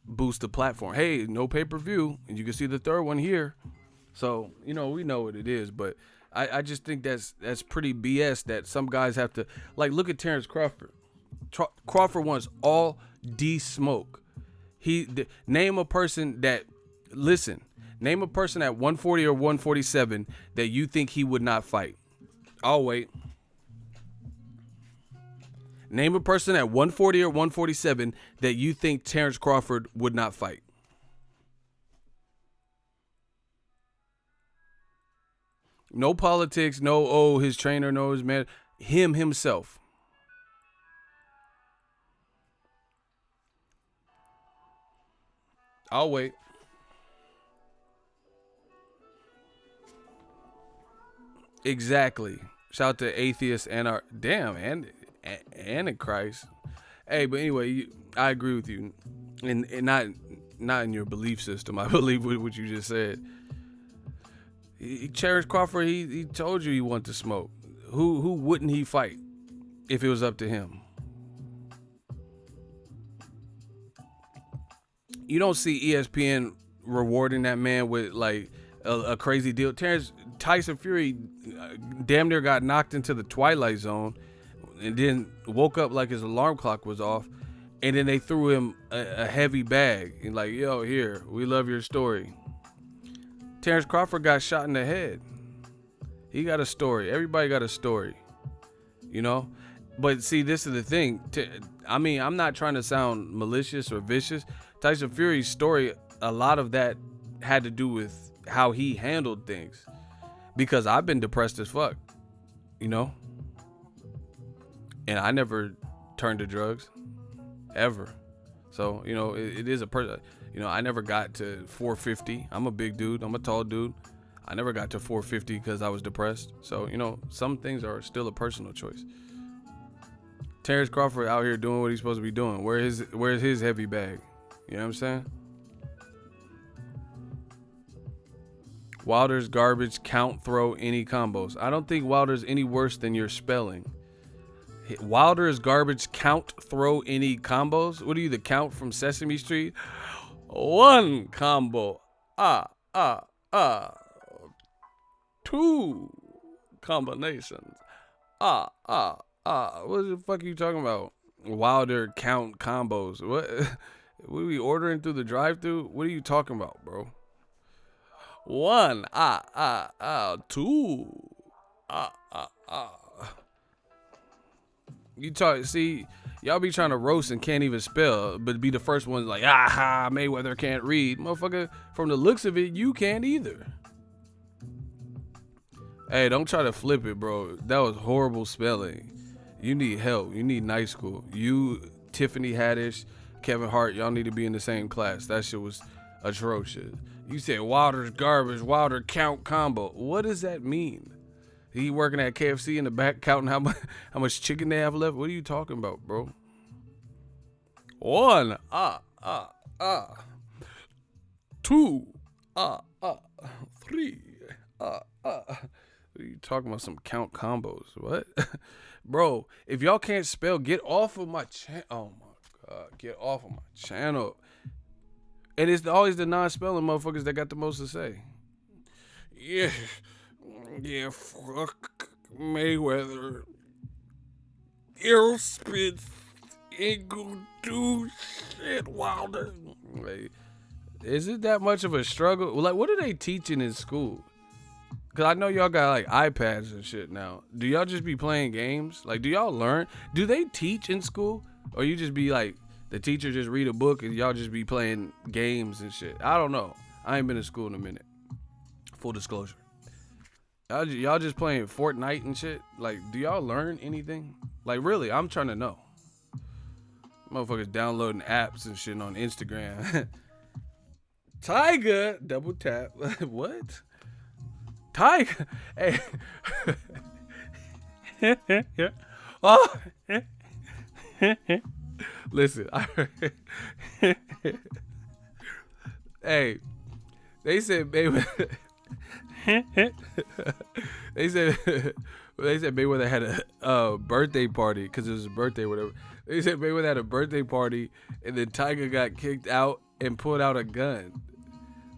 Speaker 1: boost the platform. Hey, no pay-per-view, and you can see the third one here. So, we know what it is. But I just think that's pretty BS that some guys have to, like, look at Terence Crawford. Crawford wants all D-smoke. Name a person at 140 or 147 that you think he would not fight. I'll wait. Name a person at 140 or 147 that you think Terence Crawford would not fight. No politics, his trainer, no his man. Him himself. I'll wait. Exactly. Shout out to atheists and our Antichrist. Hey, but anyway, I agree with you, and not in your belief system. I believe what you just said. Terence Crawford, he told you he wanted to smoke. Who wouldn't he fight if it was up to him? You don't see ESPN rewarding that man with like a crazy deal. Tyson Fury damn near got knocked into the twilight zone and then woke up like his alarm clock was off, and then they threw him a heavy bag and like, yo, here, we love your story. Terence Crawford got shot in the head. He got a story. Everybody got a story, But see, this is the thing. I'm not trying to sound malicious or vicious. Tyson Fury's story, a lot of that had to do with how he handled things. Because I've been depressed as fuck, And I never turned to drugs, ever. So, it is a person. I never got to 450. I'm a big dude. I'm a tall dude. I never got to 450 because I was depressed. So, some things are still a personal choice. Terence Crawford out here doing what he's supposed to be doing. Where's his heavy bag? You know what I'm saying? Wilder's garbage, count, throw, any combos. I don't think Wilder's any worse than your spelling. Wilder's garbage, count, throw, any combos. What are you, the Count from Sesame Street? One combo. Two combinations. What the fuck are you talking about? Wilder, count, combos. What are we ordering through the drive-thru? What are you talking about, bro? One, two, You see, y'all be trying to roast and can't even spell, but be the first ones like, Mayweather can't read. Motherfucker, from the looks of it, you can't either. Hey, don't try to flip it, bro. That was horrible spelling. You need help. You need night school. You, Tiffany Haddish, Kevin Hart, y'all need to be in the same class. That shit was atrocious. You said Wilder's garbage, Wilder count combo. What does that mean? He working at KFC in the back counting how much chicken they have left? What are you talking about, bro? 1, 2, 3, What are you talking about? Some count combos? What? Bro, if y'all can't spell, get off of my channel. Oh my God, get off of my channel. And it's always the non-spelling motherfuckers that got the most to say. Yeah, fuck Mayweather. Aerosmith ain't gonna do shit, Wilder. Like, is it that much of a struggle? Like, what are they teaching in school? Because I know y'all got, like, iPads and shit now. Do y'all just be playing games? Like, do y'all learn? Do they teach in school? Or you just be, like, the teacher just read a book and y'all just be playing games and shit? I don't know. I ain't been to school in a minute. Full disclosure. Y'all just playing Fortnite and shit? Like, do y'all learn anything? Like, really, I'm trying to know. Motherfuckers downloading apps and shit on Instagram. Tiger, double tap. What? Tiger. Hey. Oh. Listen. Hey. They said Mayweather. They said Mayweather had a birthday party because it was his birthday or whatever. They said Mayweather had a birthday party and then Tiger got kicked out and pulled out a gun.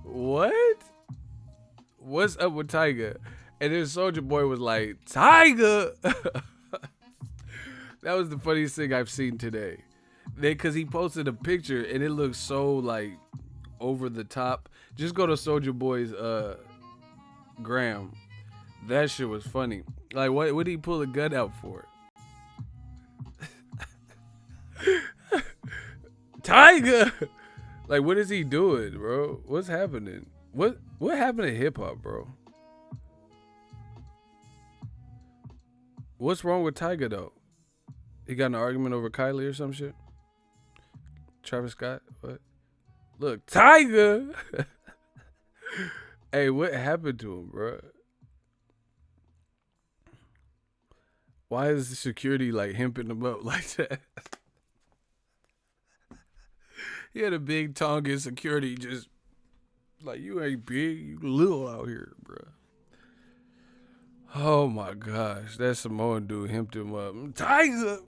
Speaker 1: What? What's up with Tiger? And then Soulja Boy was like, Tiger! That was the funniest thing I've seen today. Because he posted a picture and it looks so like over the top. Just go to Soulja Boy's gram. That shit was funny. Like, what did he pull a gun out for? Tiger! Like, what is he doing, bro? What's happening? What happened to hip hop, bro? What's wrong with Tiger though? He got in an argument over Kylie or some shit? Travis Scott? What? Look, Tiger! Hey, what happened to him, bro? Why is the security like hemping him up like that? He had a big tongue in security, just like, you ain't big, you little out here, bro. Oh my gosh, that Samoan dude hemped him up. Tiger!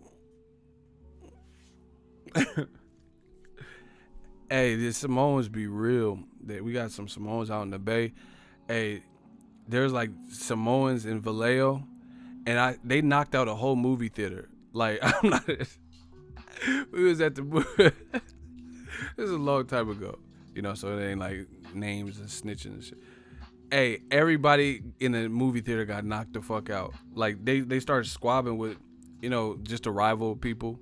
Speaker 1: Hey, the Samoans be real. We got some Samoans out in the Bay. Hey, there's like Samoans in Vallejo, and they knocked out a whole movie theater. Like, I'm not. We was at the movie. This is a long time ago, you know. So it ain't like names and snitching and shit. Hey, everybody in the movie theater got knocked the fuck out. Like they started squabbing with, you know, just to rival people,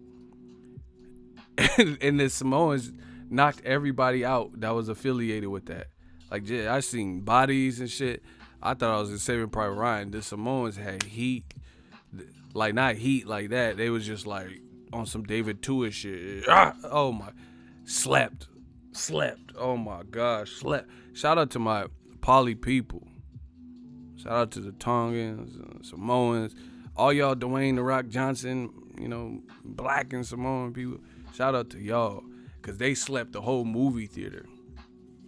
Speaker 1: and the Samoans knocked everybody out that was affiliated with that. Like, yeah, I seen bodies and shit. I thought I was in Saving Private Ryan. The Samoans had heat, like not heat like that. They was just like on some David Tuish shit. Oh my, slept. Oh my gosh, slept. Shout out to my Poly people. Shout out to the Tongans, Samoans, all y'all Dwayne The Rock Johnson, you know, black and Samoan people. Shout out to y'all, because they slept the whole movie theater.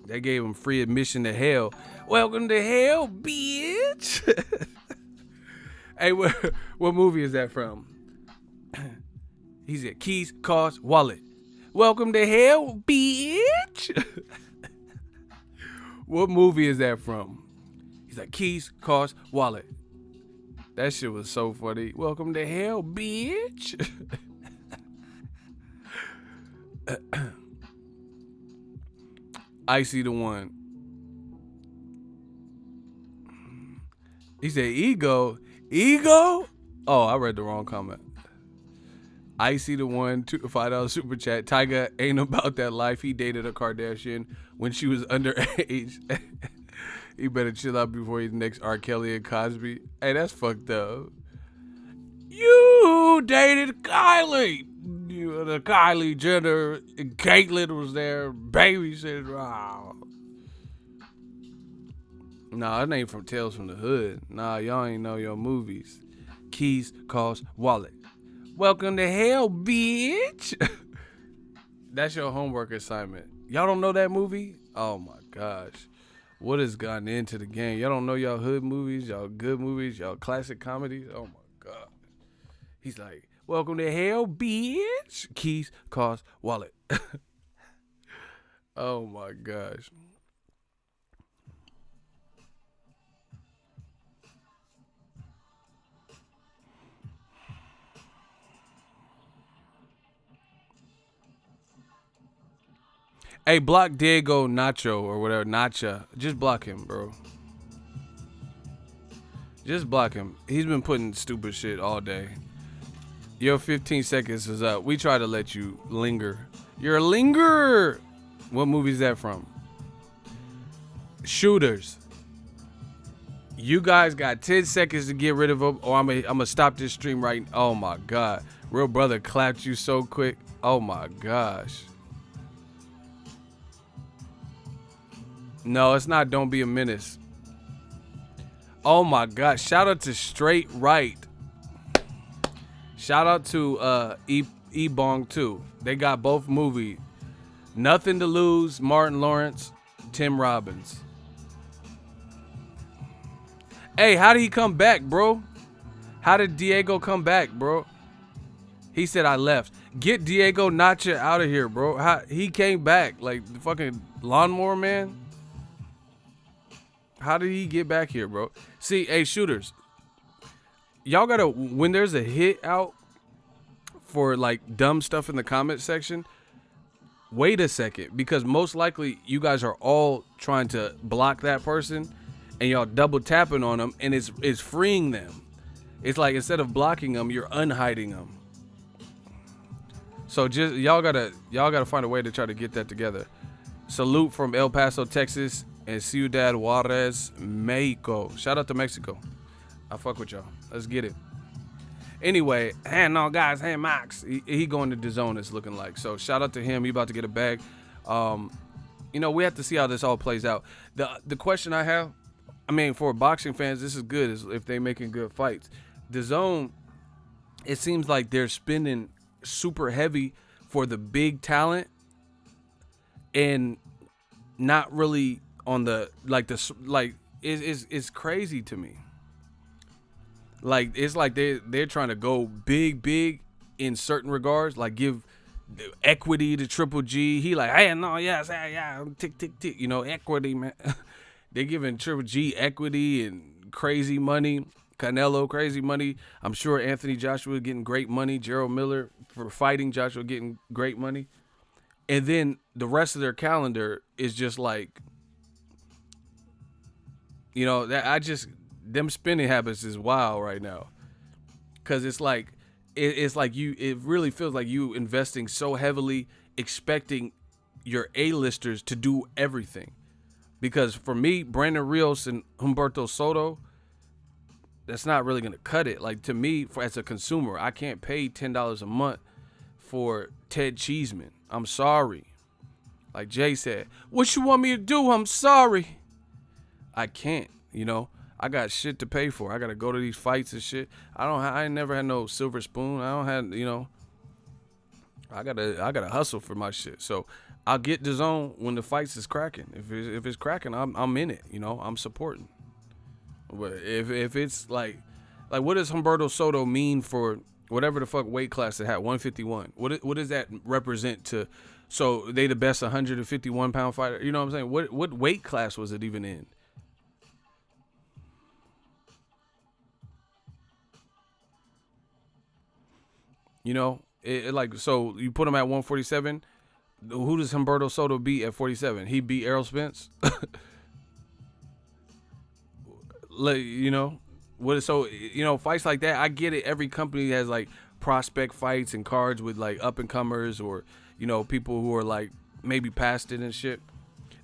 Speaker 1: They gave them free admission to hell. Welcome to hell, bitch. Hey, what movie is that from? He said, keys, cars, wallet. Welcome to hell, bitch. What movie is that from? He's like, keys, cars, wallet. That shit was so funny. Welcome to hell, bitch. I see the one. He said, ego? Oh, I read the wrong comment. I see the one, $5 super chat. Tiger ain't about that life. He dated a Kardashian when she was underage. He better chill out before he's next R. Kelly and Cosby. Hey, that's fucked up. You dated Kylie. the Kylie Jenner, and Caitlyn was there, babysitter. Oh. Nah, that ain't from Tales from the Hood. Nah, y'all ain't know your movies. Keys cost wallet. Welcome to hell, bitch. That's your homework assignment. Y'all don't know that movie? Oh my gosh. What has gotten into the game? Y'all don't know y'all hood movies, y'all good movies, y'all classic comedies? Oh my God. He's like, welcome to hell, bitch. Keys cost wallet. Oh my gosh. Hey, block Diego Nacho or whatever, Nacha. Just block him, bro. Just block him. He's been putting stupid shit all day. Your 15 seconds is up. We try to let you linger. You're a lingerer. What movie is that from? Shooters. You guys got 10 seconds to get rid of him, or I'm gonna stop this stream right. Oh my God. Real brother clapped you so quick. Oh my gosh. No, it's not Don't Be a Menace. Oh my God. Shout out to Straight Right. Shout out to E-Bong too. They got both movies. Nothing to Lose, Martin Lawrence, Tim Robbins. Hey, how did he come back, bro? How did Diego come back, bro? He said I left. Get Diego Nacha out of here, bro. He came back like the fucking lawnmower man. How did he get back here, bro? See, hey, shooters, y'all gotta, when there's a hit out for like dumb stuff in the comment section, wait a second, because most likely you guys are all trying to block that person and y'all double tapping on them, and it's freeing them. It's like instead of blocking them, you're unhiding them. So just y'all gotta find a way to try to get that together. Salute from El Paso, Texas, and Ciudad Juarez, Mexico. Shout out to Mexico. I fuck with y'all. Let's get it. Anyway, and no guys, hey Max, he going to Dazn, it's looking like. So shout out to him. He about to get a bag. You know, we have to see how this all plays out. The question I have, I mean, for boxing fans, this is good, is if they making good fights. Dazn, it seems like they're spending super heavy for the big talent and not really on the it's crazy to me. Like it's like they're trying to go big in certain regards, like give equity to Triple G. He like, hey, no, yes, yeah, tick, you know, equity, man. They're giving Triple G equity and crazy money. Canelo, crazy money. I'm sure Anthony Joshua getting great money. Gerald Miller for fighting Joshua getting great money. And then the rest of their calendar is just like, you know, them spending habits is wild right now. Cause it's like, it really feels like you investing so heavily, expecting your A-listers to do everything. Because for me, Brandon Rios and Humberto Soto, that's not really gonna cut it. Like to me, as a consumer, I can't pay $10 a month for Ted Cheeseman. I'm sorry. Like Jay said, what you want me to do? I'm sorry. I can't, you know. I got shit to pay for. I gotta go to these fights and shit. I ain't never had no silver spoon. I don't have, you know. I gotta hustle for my shit. So I'll get Dazn when the fights is cracking. If it's cracking, I'm in it. You know, I'm supporting. But if it's like what does Humberto Soto mean for whatever the fuck weight class they had, 151? What does that represent to? So they the best 151 pound fighter. You know what I'm saying? What weight class was it even in? You know, like, so you put him at 147. Who does Humberto Soto beat at 47? He beat Errol Spence. Like, you know, so you know, fights like that. I get it. Every company has like prospect fights and cards with like up and comers, or you know, people who are like maybe past it and shit.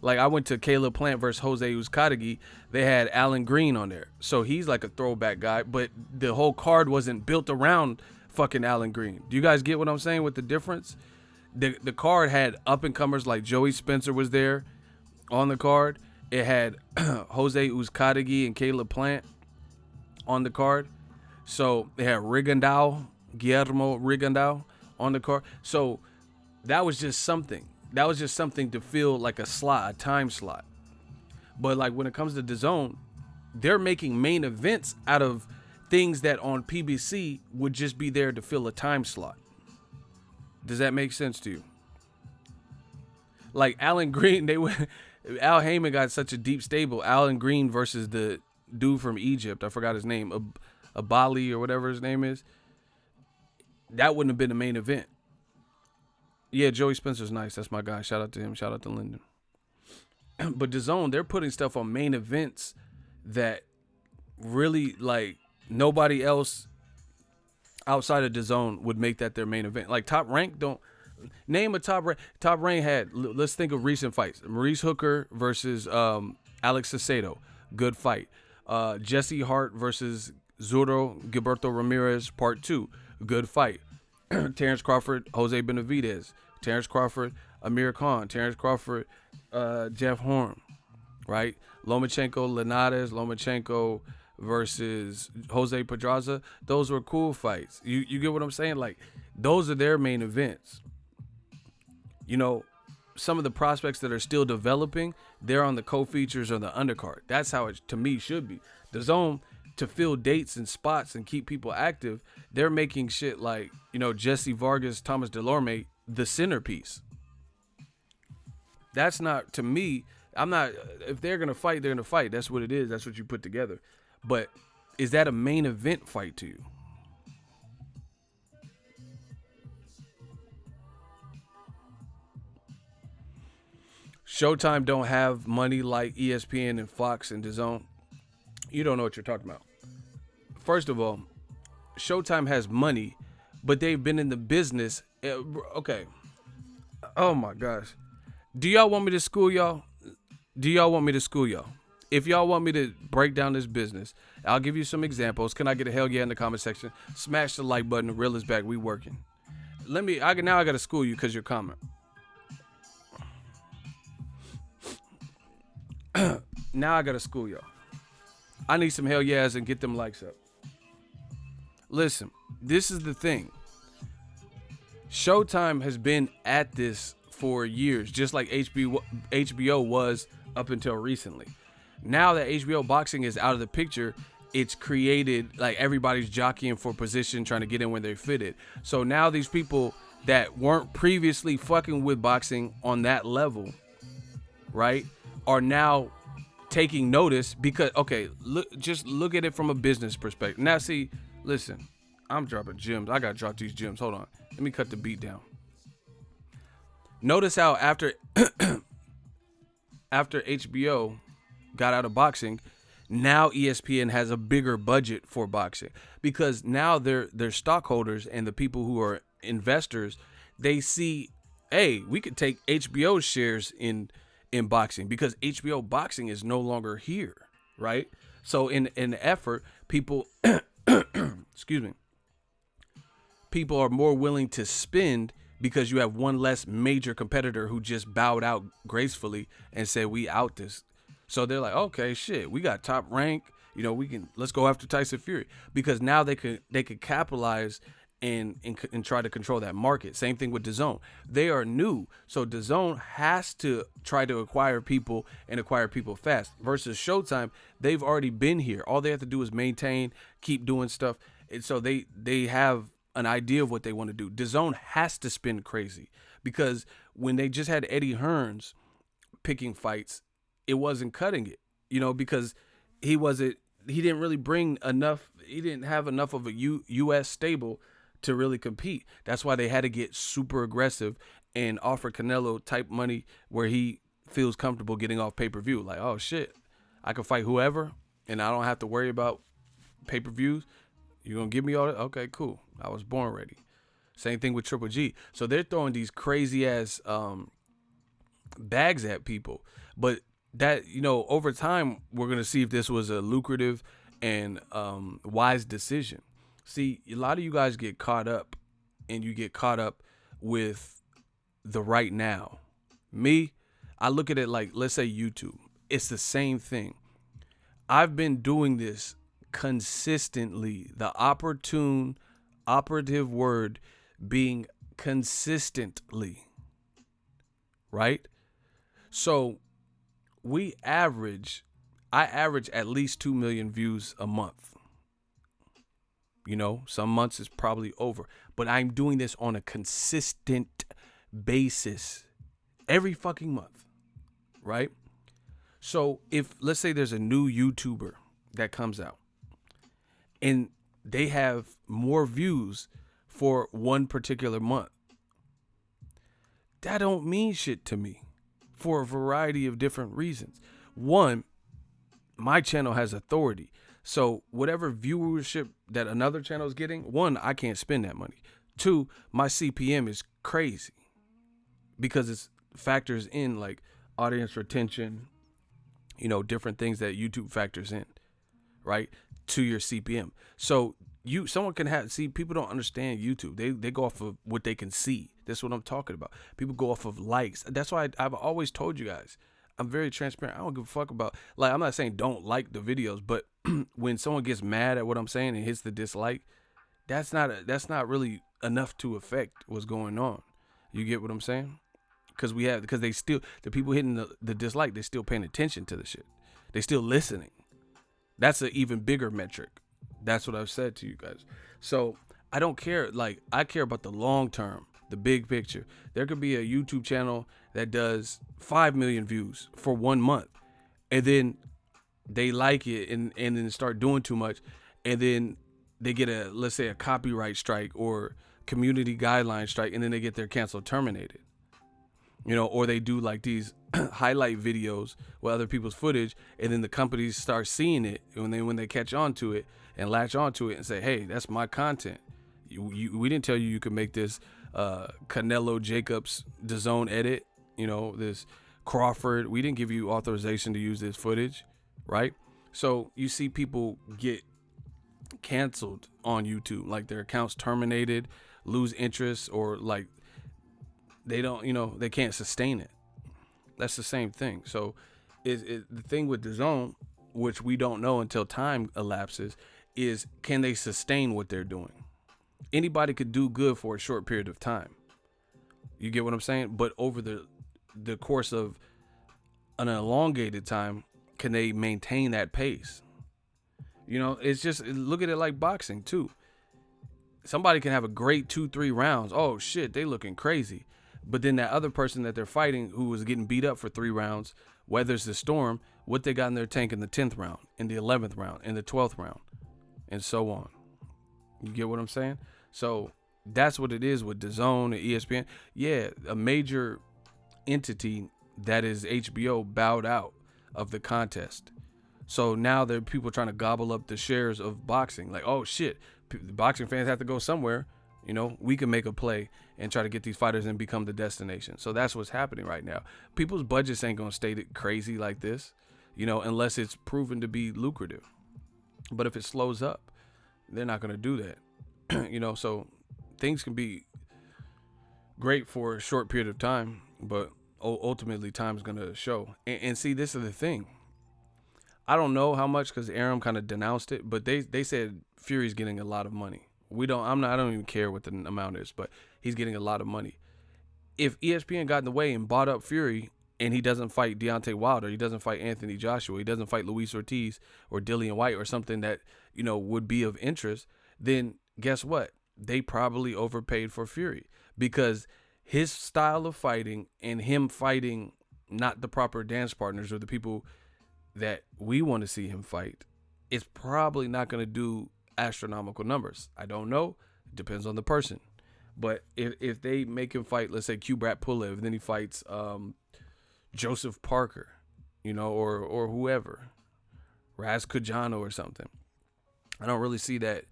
Speaker 1: Like I went to Caleb Plant versus Jose Uzcategui. They had Alan Green on there, so he's like a throwback guy. But the whole card wasn't built around fucking Alan Green. Do you guys get what I'm saying with the difference? The card had up-and-comers like Joey Spencer was there on the card. It had Jose Uzcategui and Caleb Plant on the card. So they had Guillermo Rigondeaux on the card. So that was just something. That was just something to feel like a slot, a time slot. But like when it comes to DAZN, they're making main events out of things that on PBC would just be there to fill a time slot. Does that make sense to you? Like Alan Green, Al Heyman got such a deep stable. Alan Green versus the dude from Egypt. I forgot his name. Abali or whatever his name is. That wouldn't have been the main event. Yeah, Joey Spencer's nice. That's my guy. Shout out to him. Shout out to Lyndon. But DAZN, they're putting stuff on main events that really, like, nobody else outside of DAZN would make that their main event. Like, Top Rank don't name a Top Rank. Top Rank had, let's think of recent fights. Maurice Hooker versus Alex Cesedo. Good fight. Jesse Hart versus Zurdo Gilberto Ramirez, Part 2. Good fight. Terence Crawford, Jose Benavidez. Terence Crawford, Amir Khan. Terence Crawford, Jeff Horn. Right? Lomachenko, Linares. Lomachenko versus Jose Pedraza. Those were cool fights. You get what I'm saying? Like, those are their main events. You know, some of the prospects that are still developing, they're on the co-features or the undercard. That's how it, to me, should be. DAZN, to fill dates and spots and keep people active, they're making shit like, you know, Jesse Vargas, Thomas Delorme, the centerpiece. That's not, to me, I'm not, if they're going to fight, they're going to fight. That's what it is. That's what you put together. But is that a main event fight to you? Showtime don't have money like ESPN and Fox and DAZN. You don't know what you're talking about. First of all, Showtime has money, but they've been in the business. Okay. Oh my gosh. Do y'all want me to school y'all? Do y'all want me to school y'all? If y'all want me to break down this business, I'll give you some examples. Can I get a hell yeah in the comment section? Smash the like button. The reel is back. We working. Now I got to school you because your comment. Now I got to school y'all. I need some hell yeahs and get them likes up. Listen, this is the thing. Showtime has been at this for years, just like HBO was up until recently. Now that HBO Boxing is out of the picture, it's created, like, everybody's jockeying for position, trying to get in where they're fitted. So now these people that weren't previously fucking with boxing on that level, right, are now taking notice because, okay, just look at it from a business perspective. Now, see, listen, I'm dropping gems. I got to drop these gems. Hold on. Let me cut the beat down. Notice how after HBO got out of boxing, now ESPN has a bigger budget for boxing because now their stockholders and the people who are investors, they see, hey, we could take HBO shares in boxing because HBO Boxing is no longer here, right? So in an effort, people, excuse me, people are more willing to spend because you have one less major competitor who just bowed out gracefully and said, we out this. So they're like, okay, shit, we got Top Rank, you know, let's go after Tyson Fury because now they could capitalize and try to control that market. Same thing with DAZN. They are new, so DAZN has to try to acquire people and acquire people fast. Versus Showtime, they've already been here. All they have to do is maintain, keep doing stuff, and so they have an idea of what they want to do. DAZN has to spin crazy because when they just had Eddie Hearns picking fights, it wasn't cutting it, you know, because he didn't really bring enough. He didn't have enough of a U.S. stable to really compete. That's why they had to get super aggressive and offer Canelo type money where he feels comfortable getting off pay-per-view. Like, oh shit, I can fight whoever and I don't have to worry about pay-per-views. You're going to give me all that? Okay, cool. I was born ready. Same thing with Triple G. So they're throwing these crazy ass bags at people. But that, you know, over time, we're going to see if this was a lucrative and wise decision. See, a lot of you guys get caught up, and you get caught up with the right now. Me, I look at it like, let's say YouTube. It's the same thing. I've been doing this consistently. The operative word being consistently, right? So I average at least 2 million views a month. Some months is probably over, but I'm doing this on a consistent basis every fucking month, right? So if, let's say there's a new YouTuber that comes out and they have more views for one particular month, that don't mean shit to me for a variety of different reasons. One, my channel has authority. So whatever viewership that another channel is getting, one, I can't spend that money. Two, my CPM is crazy because it factors in like audience retention, different things that YouTube factors in, right, to your CPM. So someone can people don't understand YouTube. They go off of what they can see. That's what I'm talking about. People go off of likes. That's why I've always told you guys, I'm very transparent. I don't give a fuck about, like, I'm not saying don't like the videos, but when someone gets mad at what I'm saying and hits the dislike, that's not really enough to affect what's going on. You get what I'm saying? Because the people hitting the dislike, they're still paying attention to the shit. They're still listening. That's an even bigger metric. That's what I've said to you guys. So I don't care. Like, I care about the long term, the big picture. There could be a YouTube channel that does 5 million views for 1 month, and then they like it and then start doing too much, and then they get let's say a copyright strike or community guideline strike, and then they get their cancel terminated. Or they do like these highlight videos with other people's footage, and then the companies start seeing it, and when they catch on to it and latch onto it and say, hey, that's my content. We didn't tell you could make this Canelo Jacobs Dazn edit, this Crawford. We didn't give you authorization to use this footage, right? So you see people get canceled on YouTube, like their accounts terminated, lose interest, or like they don't, they can't sustain it. That's the same thing. So the thing with Dazn, which we don't know until time elapses, is can they sustain what they're doing? Anybody could do good for a short period of time. You get what I'm saying? But over the course of an elongated time, can they maintain that pace? It's just, look at it like boxing too. Somebody can have a great 2-3 rounds. Oh shit, they looking crazy. But then that other person that they're fighting, who was getting beat up for 3 rounds, weathers the storm. What they got in their tank in the 10th round, in the 11th round, in the 12th round, and so on. You get what I'm saying? So that's what it is with DAZN and ESPN. Yeah, a major entity that is HBO bowed out of the contest. So now there are people trying to gobble up the shares of boxing. Like, oh shit, boxing fans have to go somewhere. We can make a play and try to get these fighters and become the destination. So that's what's happening right now. People's budgets ain't going to stay crazy like this, unless it's proven to be lucrative. But if it slows up, they're not going to do that. So things can be great for a short period of time, but ultimately time's going to show. And see, this is the thing. I don't know how much, because Aram kind of denounced it, but they said Fury's getting a lot of money. I don't even care what the amount is, but he's getting a lot of money. If ESPN got in the way and bought up Fury, and he doesn't fight Deontay Wilder, he doesn't fight Anthony Joshua, he doesn't fight Luis Ortiz or Dillian White or something that, would be of interest, then guess what? They probably overpaid for Fury, because his style of fighting and him fighting not the proper dance partners or the people that we want to see him fight is probably not going to do astronomical numbers. I don't know. It depends on the person. But if they make him fight, let's say Kubrat Pulev, and then he fights Joseph Parker, or whoever, Raz Kujano or something, I don't really see that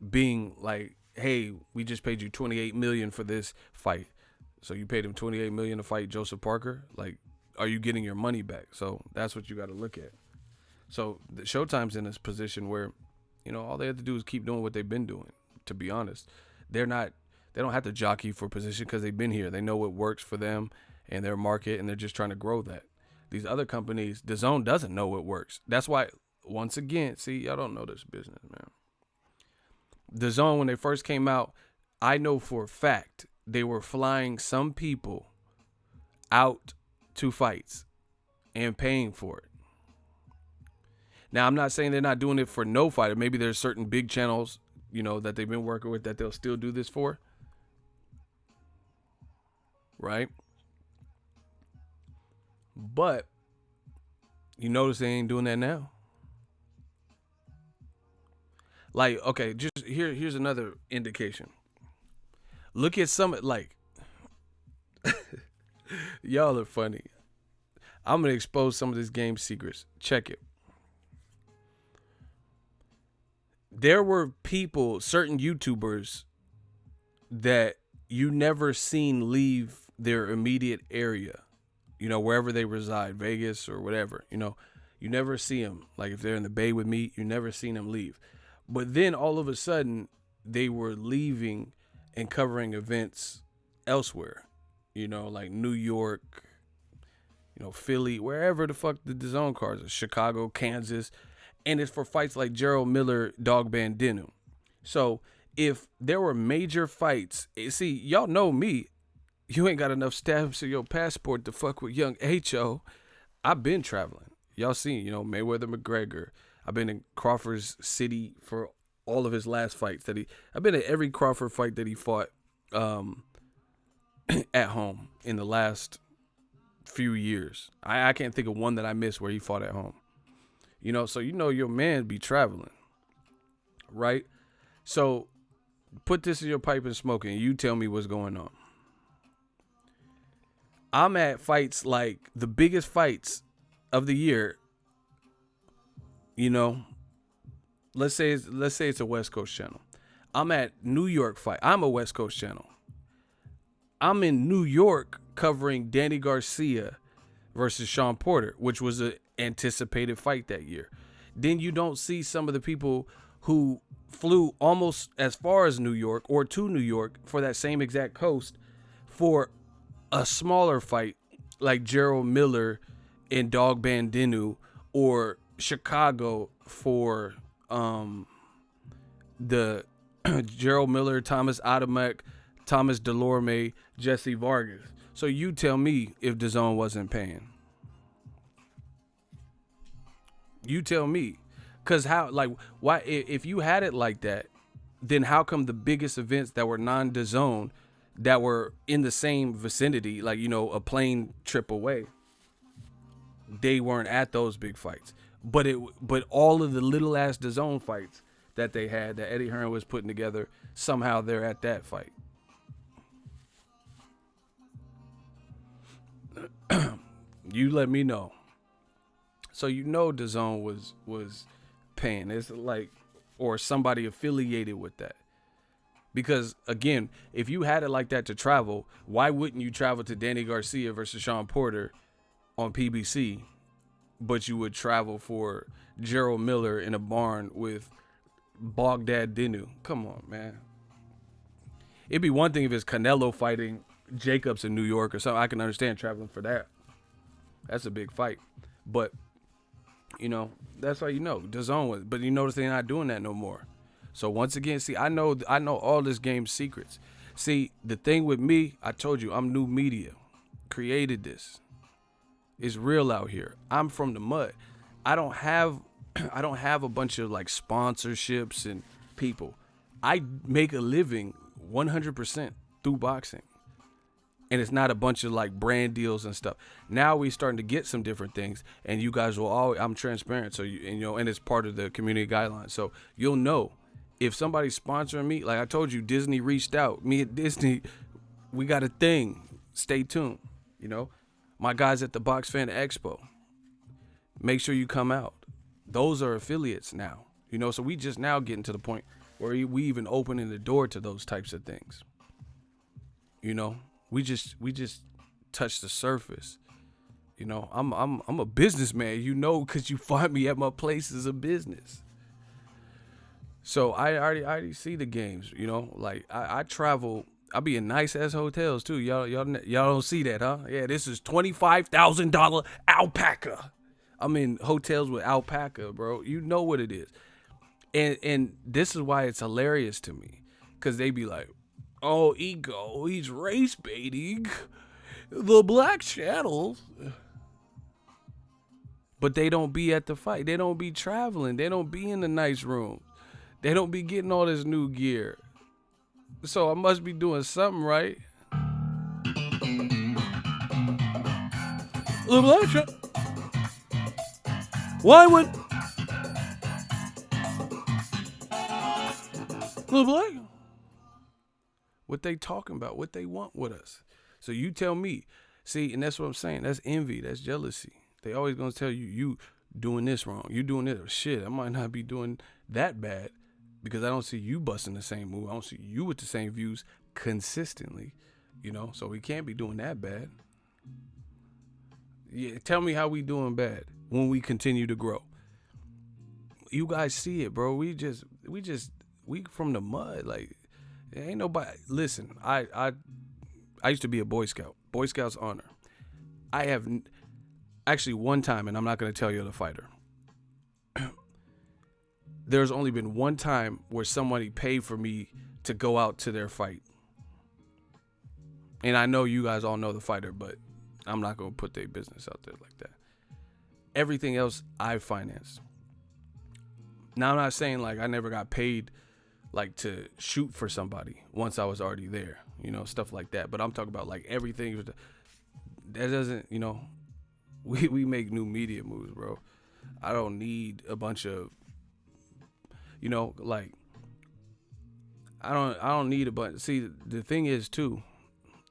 Speaker 1: being like, hey, we just paid you $28 million for this fight, so you paid him $28 million to fight Joseph Parker. Like, are you getting your money back? So that's what you got to look at. So the Showtime's in this position where All they have to do is keep doing what they've been doing. To be honest, they don't have to jockey for position because they've been here. They know what works for them and their market, and they're just trying to grow that. These other companies, Dazn doesn't know what works. That's why, once again, see, y'all don't know this business, man. Dazn, when they first came out, I know for a fact they were flying some people out to fights and paying for it. Now, I'm not saying they're not doing it for no fighter. Maybe there's certain big channels, that they've been working with that they'll still do this for. Right? But you notice they ain't doing that now. Like, okay, just here's another indication. Look at some, like, y'all are funny. I'm going to expose some of this game secrets. Check it. There were people, certain YouTubers, that you never seen leave their immediate area, wherever they reside, Vegas or whatever, you never see them. Like if they're in the Bay with me, you never seen them leave. But then all of a sudden they were leaving and covering events elsewhere, like New York, Philly, wherever the fuck the Dazn cards are, Chicago, Kansas. And it's for fights like Gerald Miller, Dog Bandinu. So if there were major fights, see, y'all know me. You ain't got enough stamps in your passport to fuck with young H.O. I've been traveling. Y'all seen, Mayweather, McGregor. I've been in Crawford's city for all of his last fights I've been at every Crawford fight that he fought at home in the last few years. I can't think of one that I missed where he fought at home. So your man be traveling, right? So put this in your pipe and smoke it, and you tell me what's going on. I'm at fights like the biggest fights of the year. Let's say it's a West Coast channel. I'm at New York fight. I'm a West Coast channel. I'm in New York covering Danny Garcia versus Shawn Porter, which was an anticipated fight that year. Then you don't see some of the people who flew almost as far as New York or to New York for that same exact host for a smaller fight like Gerald Miller and Dog Bandinu, or Chicago for the Gerald Miller, Thomas Adamek, Thomas Delorme, Jesse Vargas. So you tell me if Dazn wasn't paying. You tell me. Because why, if you had it like that, then how come the biggest events that were non-Dazn, that were in the same vicinity, like, a plane trip away, they weren't at those big fights? But all of the little ass Dazn fights that they had, that Eddie Hearn was putting together, somehow they're at that fight. You let me know. So Dazn was paying. It's like, or somebody affiliated with that. Because again, if you had it like that to travel, why wouldn't you travel to Danny Garcia versus Shawn Porter on PBC, but you would travel for Gerald Miller in a barn with Baghdad Dinu? Come on, man. It'd be one thing if it's Canelo fighting Jacobs in New York or something. I can understand traveling for that. That's a big fight. But that's how Dazn was. But you notice they're not doing that no more. So once again, see, I know all this game's secrets. See, the thing with me, I told you, I'm new media. Created this. It's real out here. I'm from the mud. I don't have a bunch of like sponsorships and people. I make a living 100% through boxing. And it's not a bunch of like brand deals and stuff. Now we starting to get some different things, and you guys will always, I'm transparent. So and it's part of the community guidelines. So you'll know if somebody's sponsoring me. Like I told you, Disney reached out. Me at Disney, we got a thing. Stay tuned. My guys at the Box Fan Expo. Make sure you come out. Those are affiliates now. So we just now getting to the point where we even opening the door to those types of things. We just touched the surface. I'm a businessman, because you find me at my places of business. So I already see the games, you know. Like I travel. I be in nice ass hotels too. Y'all don't see that, huh? Yeah, this is $25,000 alpaca. I'm in hotels with alpaca, bro. You know what it is. And this is why it's hilarious to me, cause they be like, "Oh, ego, he's race baiting the black channels," but they don't be at the fight. They don't be traveling. They don't be in the nice rooms. They don't be getting all this new gear. So I must be doing something right. The black channel. Why would the black? What they talking about? What they want with us? So you tell me. See, and that's what I'm saying. That's envy. That's jealousy. They always gonna tell you, you doing this wrong. You doing this. Shit, I might not be doing that bad because I don't see you busting the same move. I don't see you with the same views consistently. You know, so we can't be doing that bad. Yeah, tell me how we doing bad when we continue to grow. You guys see it, bro. We from the mud. Like, ain't nobody. Listen, I used to be a Boy Scout. Boy Scouts honor. I have actually one time, and I'm not going to tell you the fighter. There's only been one time where somebody paid for me to go out to their fight. And I know you guys all know the fighter, but I'm not going to put their business out there like that. Everything else I financed. Now, I'm not saying like I never got paid like to shoot for somebody once I was already there, you know, stuff like that. But I'm talking about like everything that doesn't, you know, we make new media moves, bro. I don't need a bunch of, you know, like I don't need a bunch. See, the thing is too,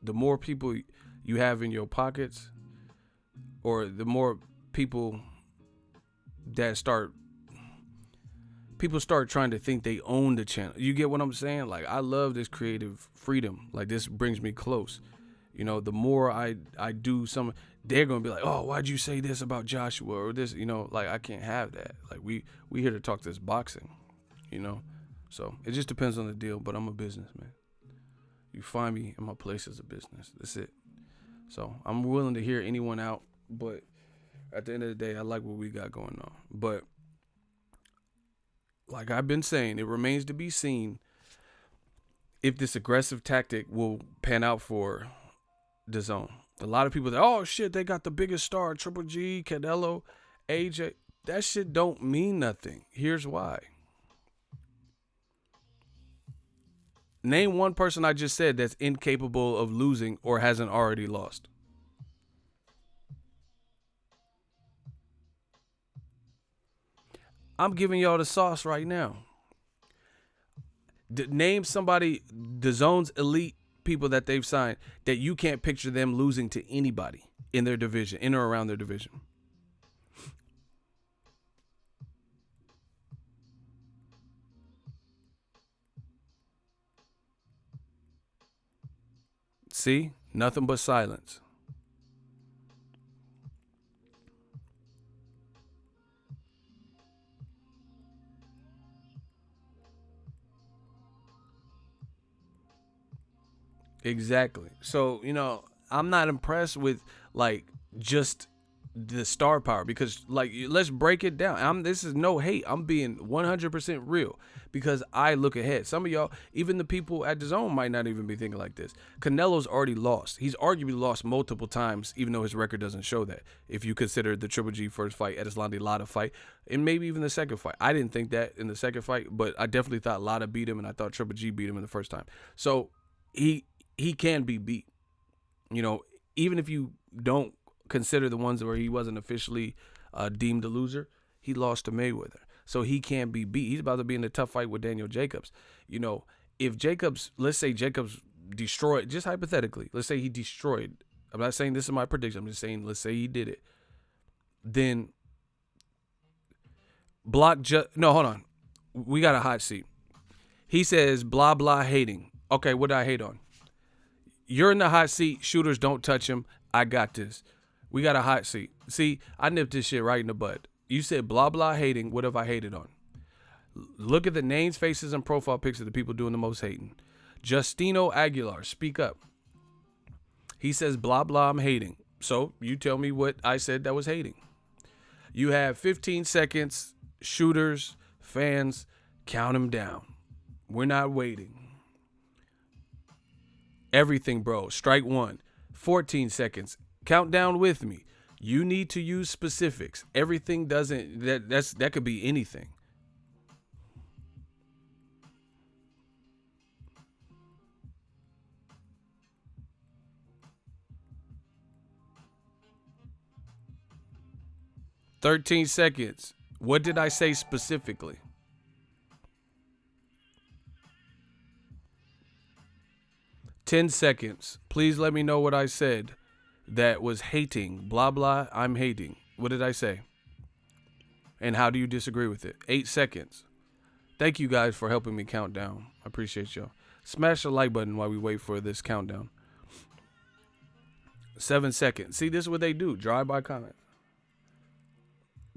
Speaker 1: the more people you have in your pockets, or the more people start trying to think they own the channel. You get what I'm saying? Like, I love this creative freedom. Like, this brings me close. You know, the more I do some, they're going to be like, oh, why'd you say this about Joshua or this? You know, like, I can't have that. Like, we here to talk this boxing, you know? So it just depends on the deal, but I'm a businessman. You find me in my place as a business. That's it. So I'm willing to hear anyone out, but at the end of the day, I like what we got going on. But like I've been saying, it remains to be seen if this aggressive tactic will pan out for Dazn. A lot of people say, oh shit, they got the biggest star, Triple G, Canelo, AJ. That shit don't mean nothing. Here's why. Name one person I just said that's incapable of losing or hasn't already lost. I'm giving y'all the sauce right now. Name somebody, Dazon's elite people that they've signed, that you can't picture them losing to anybody in their division, in or around their division. See? Nothing but silence. Exactly. So, you know, I'm not impressed with like just the star power, because like, let's break it down. This is no hate. I'm being 100% real because I look ahead. Some of y'all, even the people at Dazn, might not even be thinking like this. Canelo's already lost. He's arguably lost multiple times, even though his record doesn't show that. If you consider the Triple G first fight, Edeslandi Lara fight, and maybe even the second fight. I didn't think that in the second fight, but I definitely thought Lara beat him, and I thought Triple G beat him in the first time. So he can be beat. You know, even if you don't consider the ones where he wasn't officially deemed a loser, he lost to Mayweather. So he can't be beat. He's about to be in a tough fight with Daniel Jacobs. You know, if Jacobs, let's say Jacobs destroyed, just hypothetically, let's say he destroyed, I'm not saying this is my prediction, I'm just saying, let's say he did it. Then no, hold on. We got a hot seat. He says, blah, blah, hating. Okay, what did I hate on? You're in the hot seat. Shooters don't touch him. I got this. We got a hot seat. See, I nipped this shit right in the bud. You said blah, blah, hating. What have I hated on? Look at the names, faces, and profile pics of the people doing the most hating. Justino Aguilar, speak up. He says, blah, blah, I'm hating. So you tell me what I said that was hating. You have 15 seconds, shooters, fans, count them down. We're not waiting. Everything, bro. Strike one. 14 seconds. Count down with me. You need to use specifics. Everything doesn't, that could be anything. "13 seconds. What did I say specifically?" "10 seconds. Please let me know what I said that was hating. Blah, blah, I'm hating. What did I say? And how do you disagree with it?" 8 seconds. Thank you guys for helping me count down. I appreciate y'all. Smash the like button while we wait for this countdown. 7 seconds. See, this is what they do. Drive-by comment.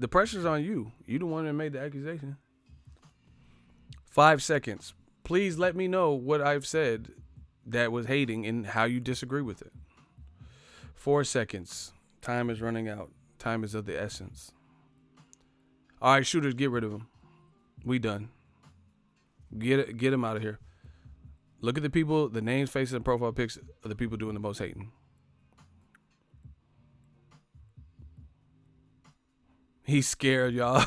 Speaker 1: The pressure's on you. You the one that made the accusation. 5 seconds. Please let me know what I've said that was hating and how you disagree with it. 4 seconds. Time is running out. Time is of the essence. All right, shooters, get rid of him. We done. Get him out of here. Look at the people, the names, faces, and profile pics of the people doing the most hating. He's scared, y'all.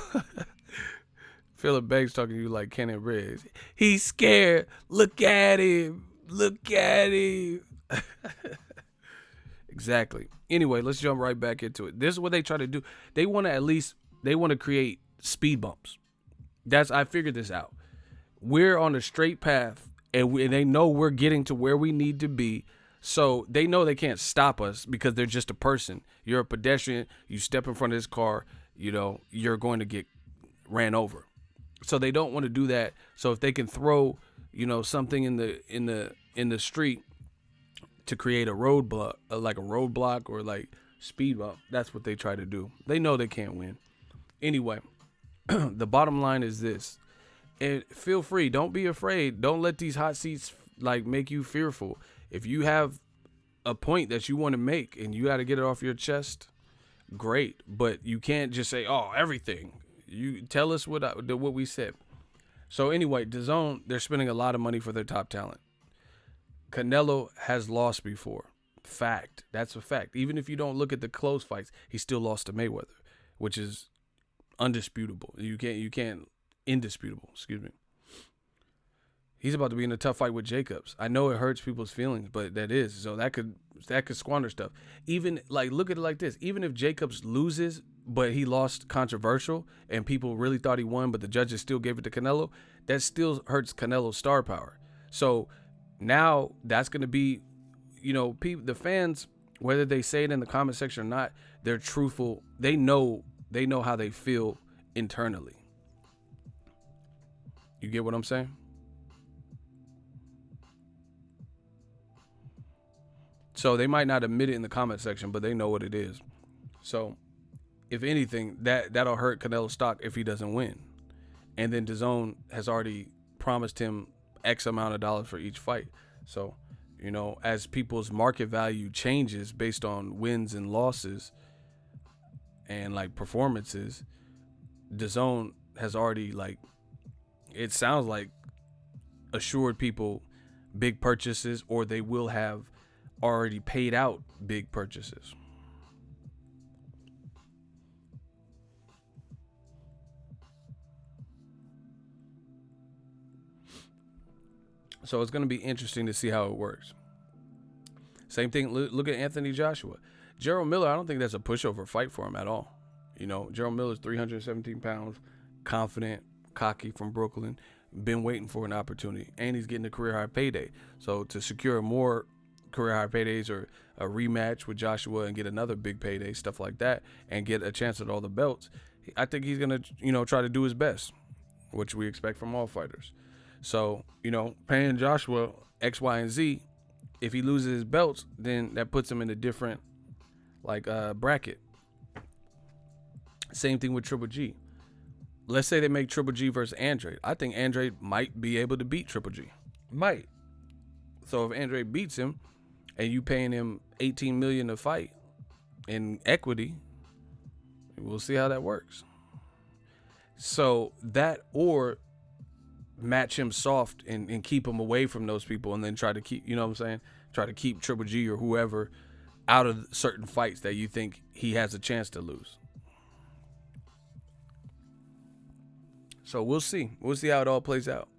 Speaker 1: Philip Banks talking to you like Kenneth Riggs. He's scared. Look at him. Look at him. Exactly. Anyway, let's jump right back into it. This is what they try to do. They want to create speed bumps. I figured this out. We're on a straight path, and they know we're getting to where we need to be. So they know they can't stop us because they're just a person. You're a pedestrian. You step in front of this car, you're going to get ran over. So they don't want to do that. So if they can throw, something in the street to create a roadblock, or like speed bump, that's what they try to do. They know they can't win. Anyway, the bottom line is this. And feel free. Don't be afraid. Don't let these hot seats make you fearful. If you have a point that you want to make and you got to get it off your chest, great. But you can't just say, "Oh, everything." You tell us what we said. So anyway, Dazn, they're spending a lot of money for their top talent. Canelo has lost before. Fact. That's a fact. Even if you don't look at the close fights, he still lost to Mayweather, which is undisputable. You can't indisputable. Excuse me. He's about to be in a tough fight with Jacobs. I know it hurts people's feelings, but that is. So that could squander stuff. Even look at it like this. Even if Jacobs loses, but he lost controversial and people really thought he won, but the judges still gave it to Canelo, that still hurts Canelo's star power. So now that's going to be, the fans, whether they say it in the comment section or not, they're truthful. They know how they feel internally. You get what I'm saying? So they might not admit it in the comment section, but they know what it is. So if anything, that'll hurt Canelo's stock if he doesn't win. And then Dazn has already promised him X amount of dollars for each fight. So, as people's market value changes based on wins and losses and performances, Dazn has already it sounds like assured people big purchases, or they will have already paid out big purchases. So it's going to be interesting to see how it works. Same thing, look at Anthony Joshua. Gerald Miller, I don't think that's a pushover fight for him at all. Gerald Miller's 317 pounds, confident, cocky from Brooklyn, been waiting for an opportunity, and he's getting a career high payday. So to secure more career high paydays or a rematch with Joshua and get another big payday, stuff like that, and get a chance at all the belts, I think he's going to, try to do his best, which we expect from all fighters. So, paying Joshua X, Y, and Z, if he loses his belts, then that puts him in a different, bracket. Same thing with Triple G. let's say they make Triple G versus Andrade. I think Andrade might be able to beat Triple G. Might. So if Andrade beats him and you paying him $18 million to fight in equity, we'll see how that works. So that, or match him soft and keep him away from those people, and then try to keep, you know what I'm saying? Try to keep Triple G or whoever out of certain fights that you think he has a chance to lose. So we'll see. We'll see how it all plays out.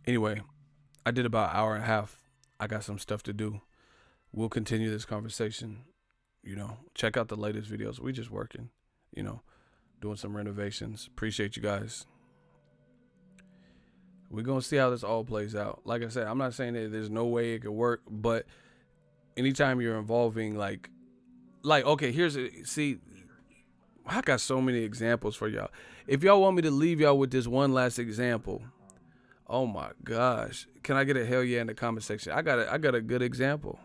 Speaker 1: Anyway, I did about an hour and a half. I got some stuff to do. We'll continue this conversation. You know, check out the latest videos. We just working, you know, doing some renovations. Appreciate you guys. We're going to see how this all plays out. Like I said, I'm not saying that there's no way it could work, but anytime you're involving, like, okay, see, I got so many examples for y'all. If y'all want me to leave y'all with this one last example, oh my gosh, can I get a hell yeah in the comment section? I got a good example.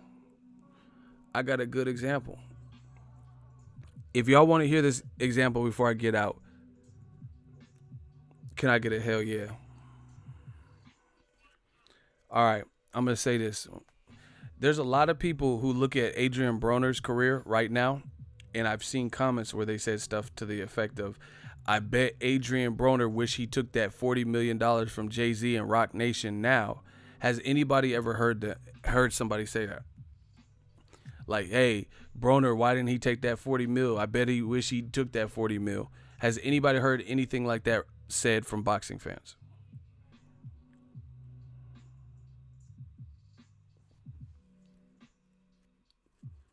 Speaker 1: I got a good example. If y'all want to hear this example before I get out, can I get a hell yeah? All right, I'm going to say this. There's a lot of people who look at Adrian Broner's career right now, and I've seen comments where they said stuff to the effect of, I bet Adrian Broner wish he took that $40 million from Jay-Z and Rock Nation now. Has anybody ever heard somebody say that? Like, hey, Broner, why didn't he take that 40 mil? I bet he wish he took that 40 mil. Has anybody heard anything like that said from boxing fans?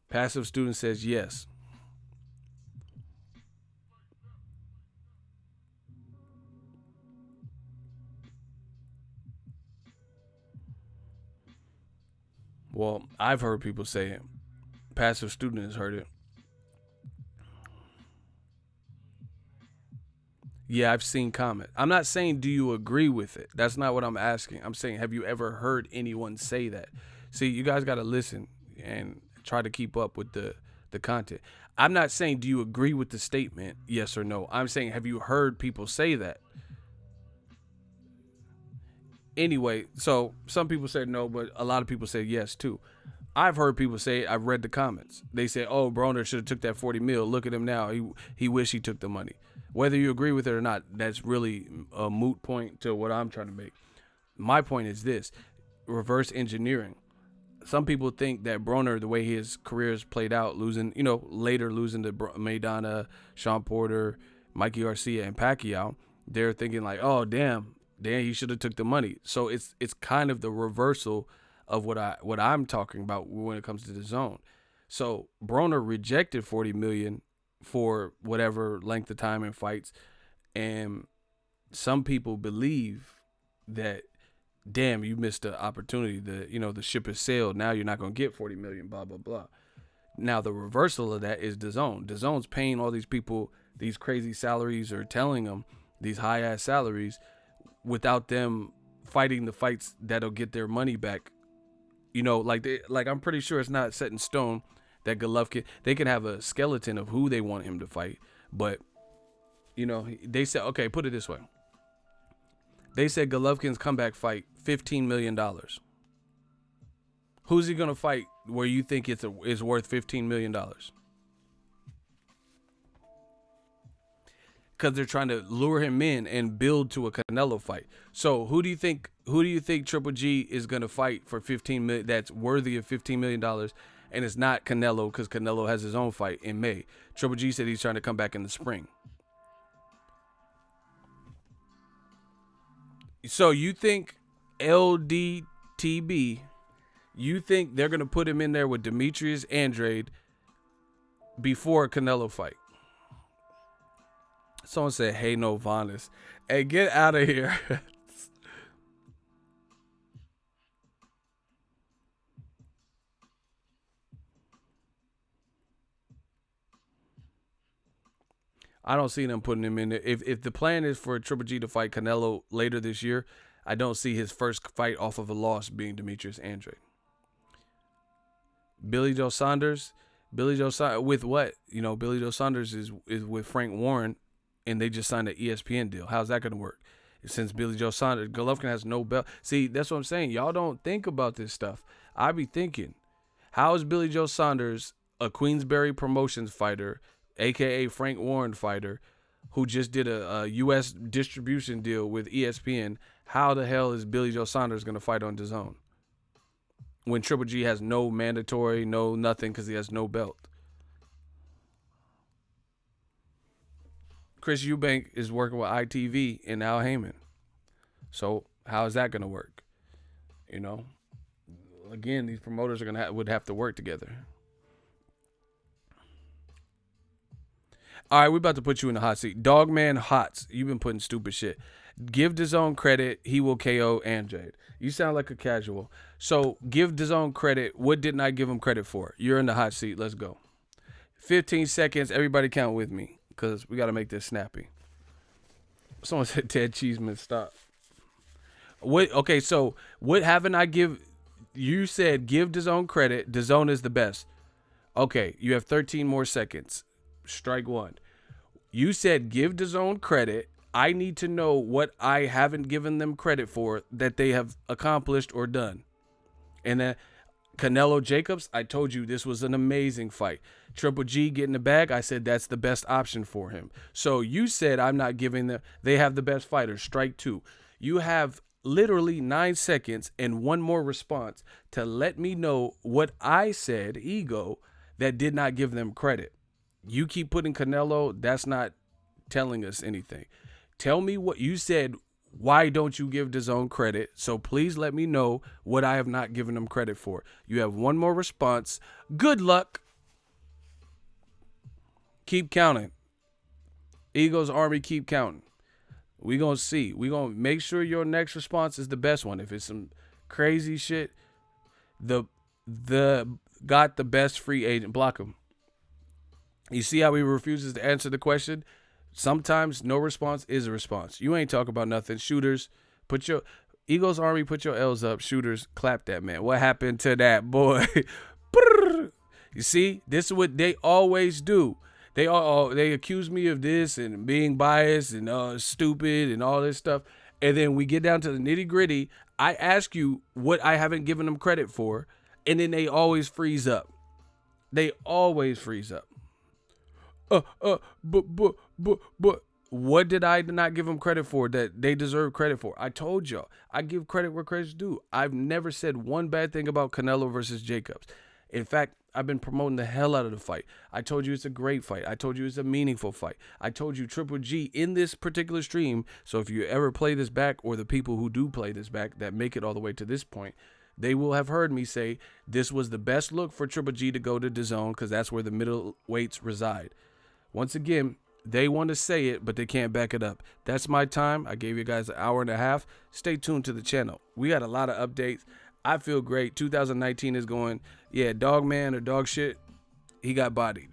Speaker 1: Passive student says yes. Well, I've heard people say it. Passive student has heard it. Yeah, I've seen comment. I'm not saying do you agree with it. That's not what I'm asking. I'm saying have you ever heard anyone say that? See, you guys got to listen and try to keep up with the content. I'm not saying do you agree with the statement, yes or no. I'm saying have you heard people say that? Anyway, so some people said no, but a lot of people said yes too. I've heard people say it. I've read the comments. They say, "Oh, Broner should have took that 40 mil. Look at him now. He wish he took the money." Whether you agree with it or not, that's really a moot point to what I'm trying to make. My point is this: reverse engineering. Some people think that Broner, the way his career has played out, later losing to Maidana, Sean Porter, Mikey Garcia, and Pacquiao, they're thinking like, "Oh, damn, he should have took the money." So it's kind of the reversal of what I'm talking about when it comes to the zone. So Broner rejected 40 million for whatever length of time in fights, and some people believe that, damn, you missed the opportunity. The ship has sailed. Now you're not gonna get 40 million. Blah blah blah. Now the reversal of that is Dazn. Dazn's paying all these people these crazy salaries or telling them these high ass salaries without them fighting the fights that'll get their money back. I'm pretty sure it's not set in stone that Golovkin, they can have a skeleton of who they want him to fight, but they said, okay, put it this way. They said Golovkin's comeback fight, $15 million. Who's he gonna fight where you think is worth $15 million? Because they're trying to lure him in and build to a Canelo fight. So who do you think Triple G is gonna fight for 15 million? That's worthy of $15 million, and it's not Canelo because Canelo has his own fight in May. Triple G said he's trying to come back in the spring. So you think LDTB? You think they're gonna put him in there with Demetrius Andrade before a Canelo fight? Someone said, "Hey, no Vanis." Hey, get out of here. I don't see them putting him in there. If the plan is for Triple G to fight Canelo later this year, I don't see his first fight off of a loss being Demetrius Andrade. Billy Joe Saunders with what? You know, Billy Joe Saunders is with Frank Warren, and they just signed an ESPN deal. How's that going to work? Since Billy Joe Saunders, Golovkin has no belt. See, that's what I'm saying. Y'all don't think about this stuff. I be thinking, how is Billy Joe Saunders a Queensberry Promotions fighter, a.k.a. Frank Warren fighter, who just did a U.S. distribution deal with ESPN? How the hell is Billy Joe Saunders going to fight on DAZN when Triple G has no mandatory, no nothing, because he has no belt? Chris Eubank is working with ITV and Al Heyman. So how is that going to work? You know, again, these promoters are would have to work together. All right, we're about to put you in the hot seat. Dogman Hots, you've been putting stupid shit. Give DAZN credit, he will KO Andrade. You sound like a casual. So give DAZN credit. What didn't I give him credit for? You're in the hot seat. Let's go. 15 seconds. Everybody count with me, because we got to make this snappy. Someone said Ted Cheeseman, stop. What? Okay, so what haven't I give? You said give DAZN credit. DAZN is the best. Okay, you have 13 more seconds. Strike one. You said give DAZN credit. I need to know what I haven't given them credit for that they have accomplished or done. And then Canelo Jacobs, I told you this was an amazing fight. Triple G getting the bag, I said that's the best option for him. So you said I'm not giving them, they have the best fighters. Strike two. You have literally 9 seconds and one more response to let me know what I said, ego, that did not give them credit. You keep putting Canelo, that's not telling us anything. Tell me what you said. Why don't you give DAZN credit? So please let me know what I have not given them credit for. You have one more response. Good luck. Keep counting. Eagles Army, keep counting. We gonna see. We gonna make sure your next response is the best one. If it's some crazy shit, the got the best free agent, block him. You see how he refuses to answer the question? Sometimes no response is a response. You ain't talking about nothing. Shooters, put your Eagles Army, put your L's up. Shooters, clap that man. What happened to that boy? You see, this is what they always do. They accuse me of this and being biased and stupid and all this stuff. And then we get down to the nitty gritty. I ask you what I haven't given them credit for, and then they always freeze up. They always freeze up. But what did I not give them credit for that they deserve credit for? I told y'all, I give credit where credit's due. I've never said one bad thing about Canelo versus Jacobs. In fact, I've been promoting the hell out of the fight. I told you it's a great fight. I told you it's a meaningful fight. I told you Triple G in this particular stream. So if you ever play this back, or the people who do play this back that make it all the way to this point, they will have heard me say this was the best look for Triple G to go to DAZN, because that's where the middleweights reside. Once again, they want to say it, but they can't back it up. That's my time. I gave you guys an hour and a half. Stay tuned to the channel. We got a lot of updates. I feel great. 2019 is going, yeah, dog man or dog shit, he got bodied.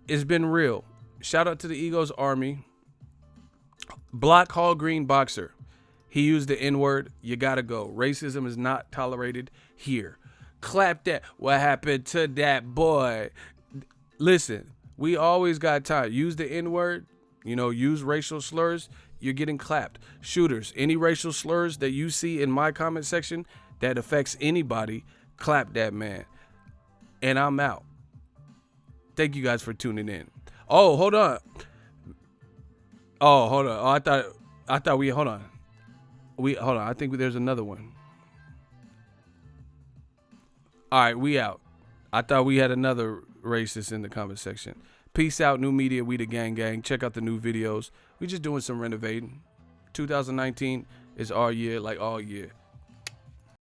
Speaker 1: It's been real. Shout out to the Eagles Army. Block Hall Green Boxer. He used the N-word. You got to go. Racism is not tolerated here. Clap that. What happened to that boy? Listen. We always got time. Use the N-word, use racial slurs, you're getting clapped. Shooters, any racial slurs that you see in my comment section that affects anybody, clap that man. And I'm out. Thank you guys for tuning in. Oh, hold on. Oh, I thought we, hold on. I think there's another one. All right, we out. I thought we had another racist in the comment section. Peace out, new media. We the gang. Check out the new videos. We just doing some renovating. 2019 is our year, like all year.